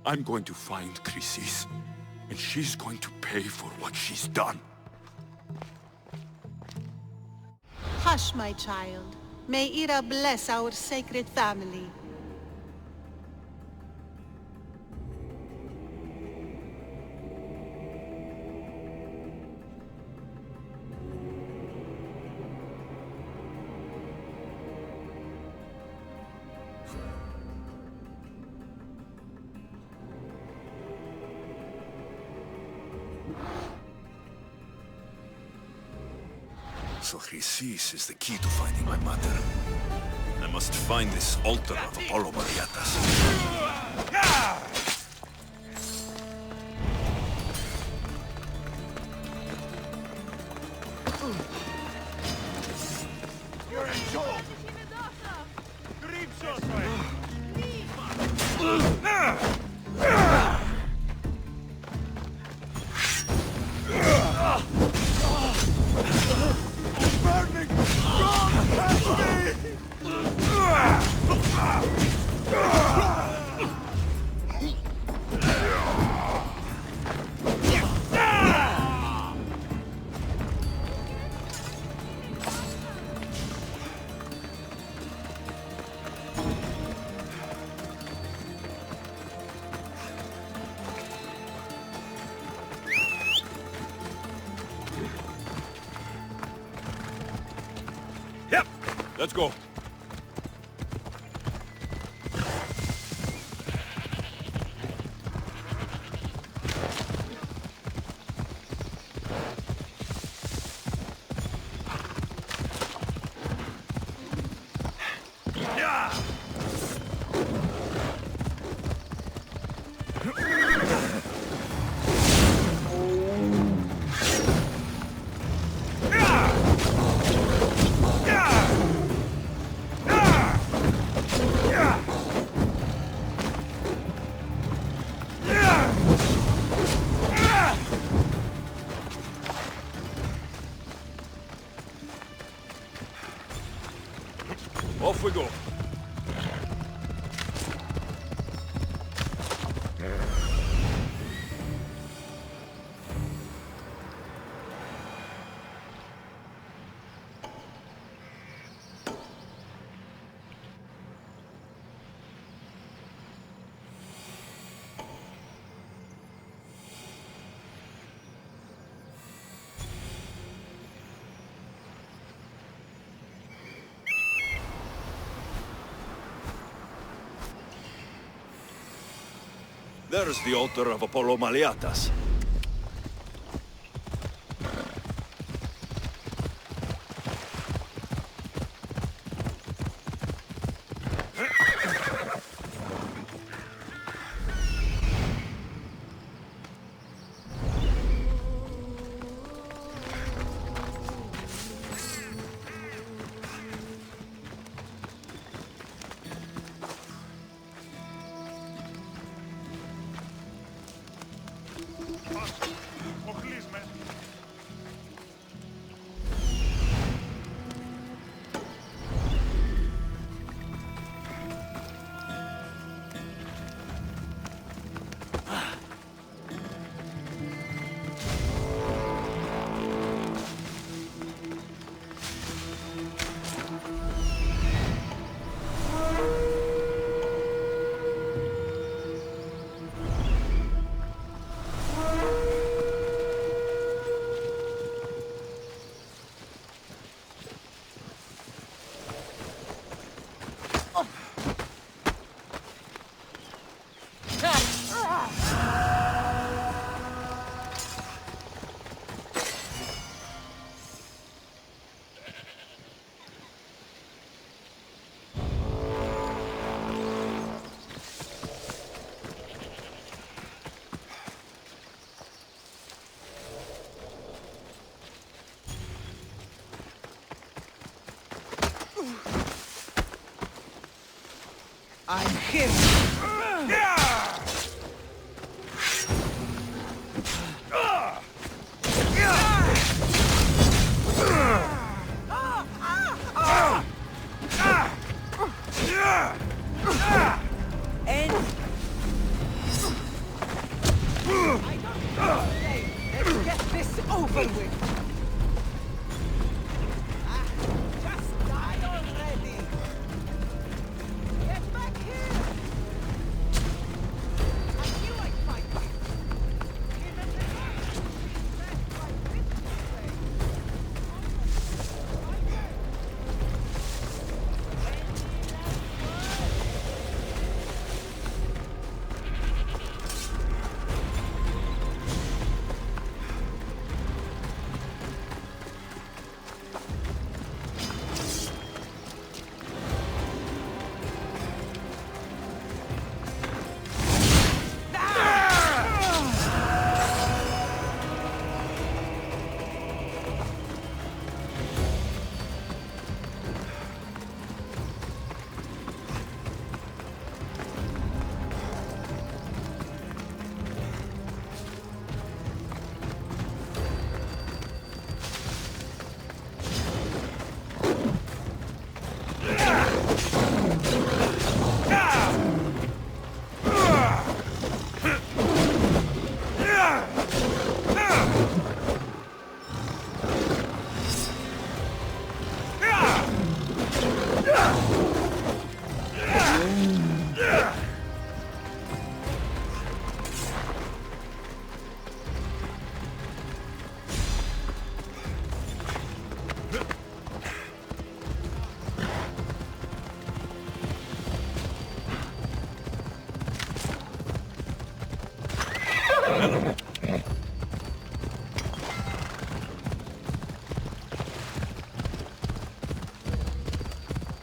I'm going to find Chrysis, and she's going to pay for what she's done. Hush, my child. May Ira bless our sacred family. So Chrysis is the key to finding my mother. I must find this altar of Apollo Maleatas. You're in trouble! Burning! God, help me! Yep, let's go. Off we go. There's the altar of Apollo Maliatas. I'm him! And... Let's get this over with! Just die already! Get back here! I feel like fighting!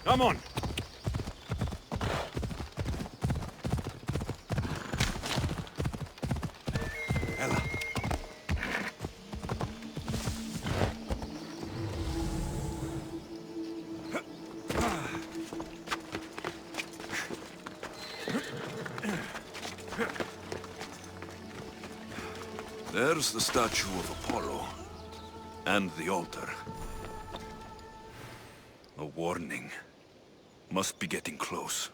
Come on! Ella. There's the statue of Apollo. And the altar. A warning. Must be getting close.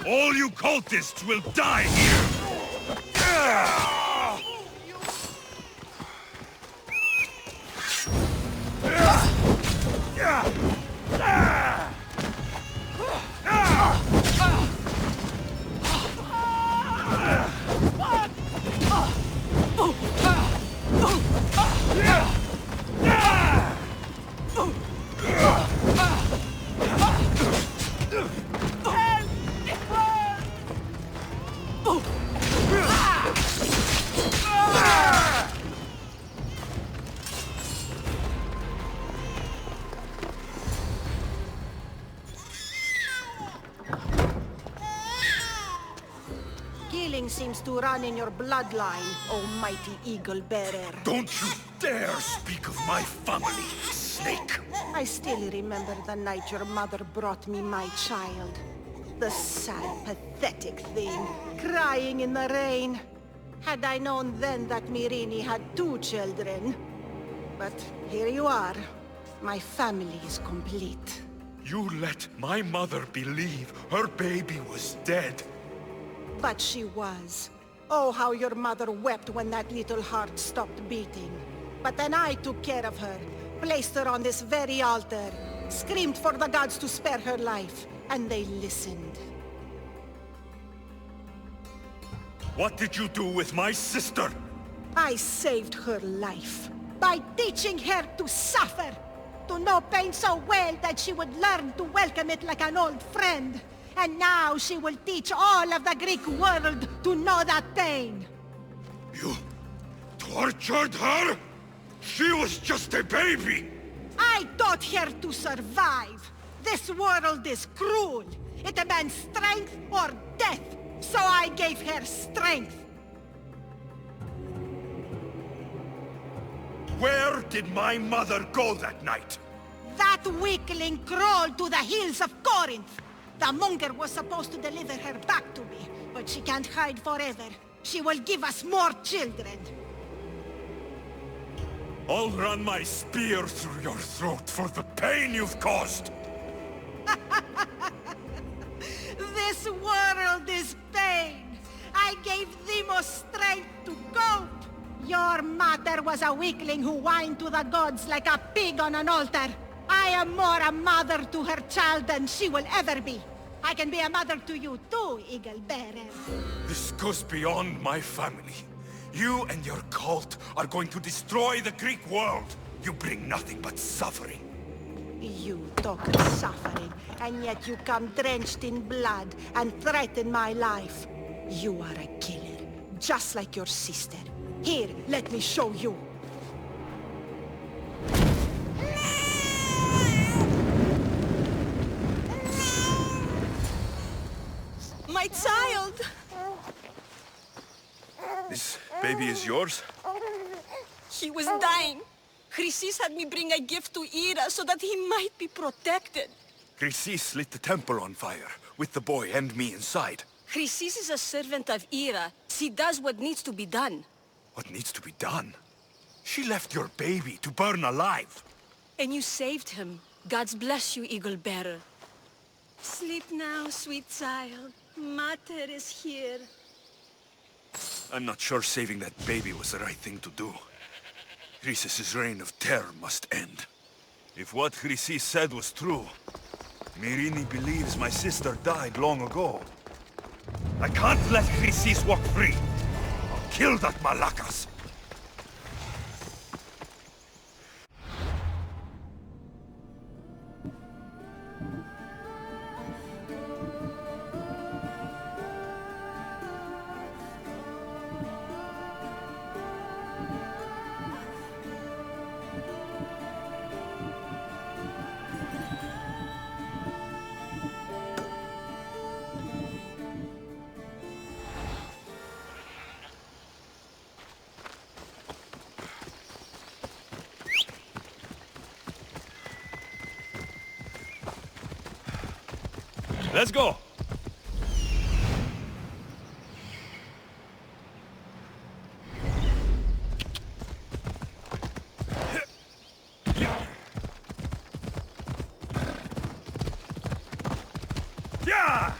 All you cultists will die here! Killing seems to run in your bloodline, oh mighty eagle bearer. Don't you dare speak of my family, snake! I still remember the night your mother brought me my child. The sad, pathetic thing, crying in the rain. Had I known then that Myrrine had 2 children. But here you are. My family is complete. You let my mother believe her baby was dead. But she was. Oh, how your mother wept when that little heart stopped beating. But then I took care of her, placed her on this very altar, screamed for the gods to spare her life, and they listened. What did you do with my sister? I saved her life by teaching her to suffer, to know pain so well that she would learn to welcome it like an old friend. And now she will teach all of the Greek world to know that pain. You tortured her? She was just a baby! I taught her to survive. This world is cruel. It demands strength or death. So I gave her strength. Where did my mother go that night? That weakling crawled to the hills of Corinth. The monger was supposed to deliver her back to me, but she can't hide forever. She will give us more children. I'll run my spear through your throat for the pain you've caused! This world is pain. I gave Demos strength to cope. Your mother was a weakling who whined to the gods like a pig on an altar. I am more a mother to her child than she will ever be. I can be a mother to you too, Eagle Bearer. This goes beyond my family. You and your cult are going to destroy the Greek world. You bring nothing but suffering. You talk of suffering, and yet you come drenched in blood and threaten my life. You are a killer, just like your sister. Here, let me show you. My child! This baby is yours? He was dying. Chrysis had me bring a gift to Ira so that he might be protected. Chrysis lit the temple on fire, with the boy and me inside. Chrysis is a servant of Ira. She does what needs to be done. What needs to be done? She left your baby to burn alive. And you saved him. God's bless you, Eagle Bearer. Sleep now, sweet child. Mater is here. I'm not sure saving that baby was the right thing to do. Chrysis' reign of terror must end. If what Chrysis said was true, Myrrine believes my sister died long ago. I can't let Chrysis walk free. I'll kill that Malakas. Let's go! Yeah!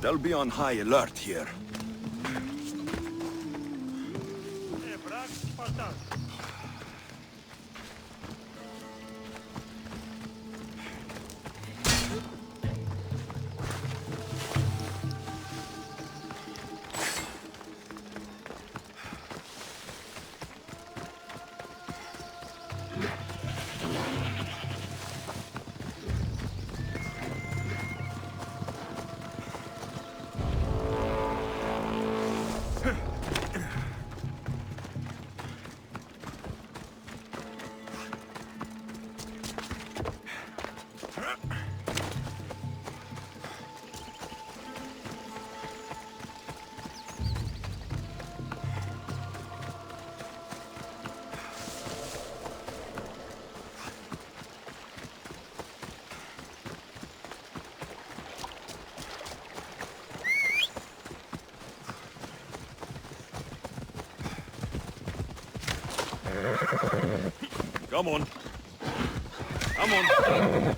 They'll be on high alert here. Come on. Come on.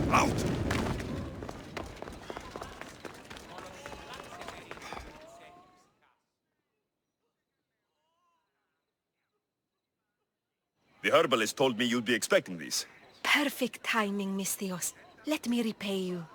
Out! The herbalist told me you'd be expecting these. Perfect timing, Misthios. Let me repay you.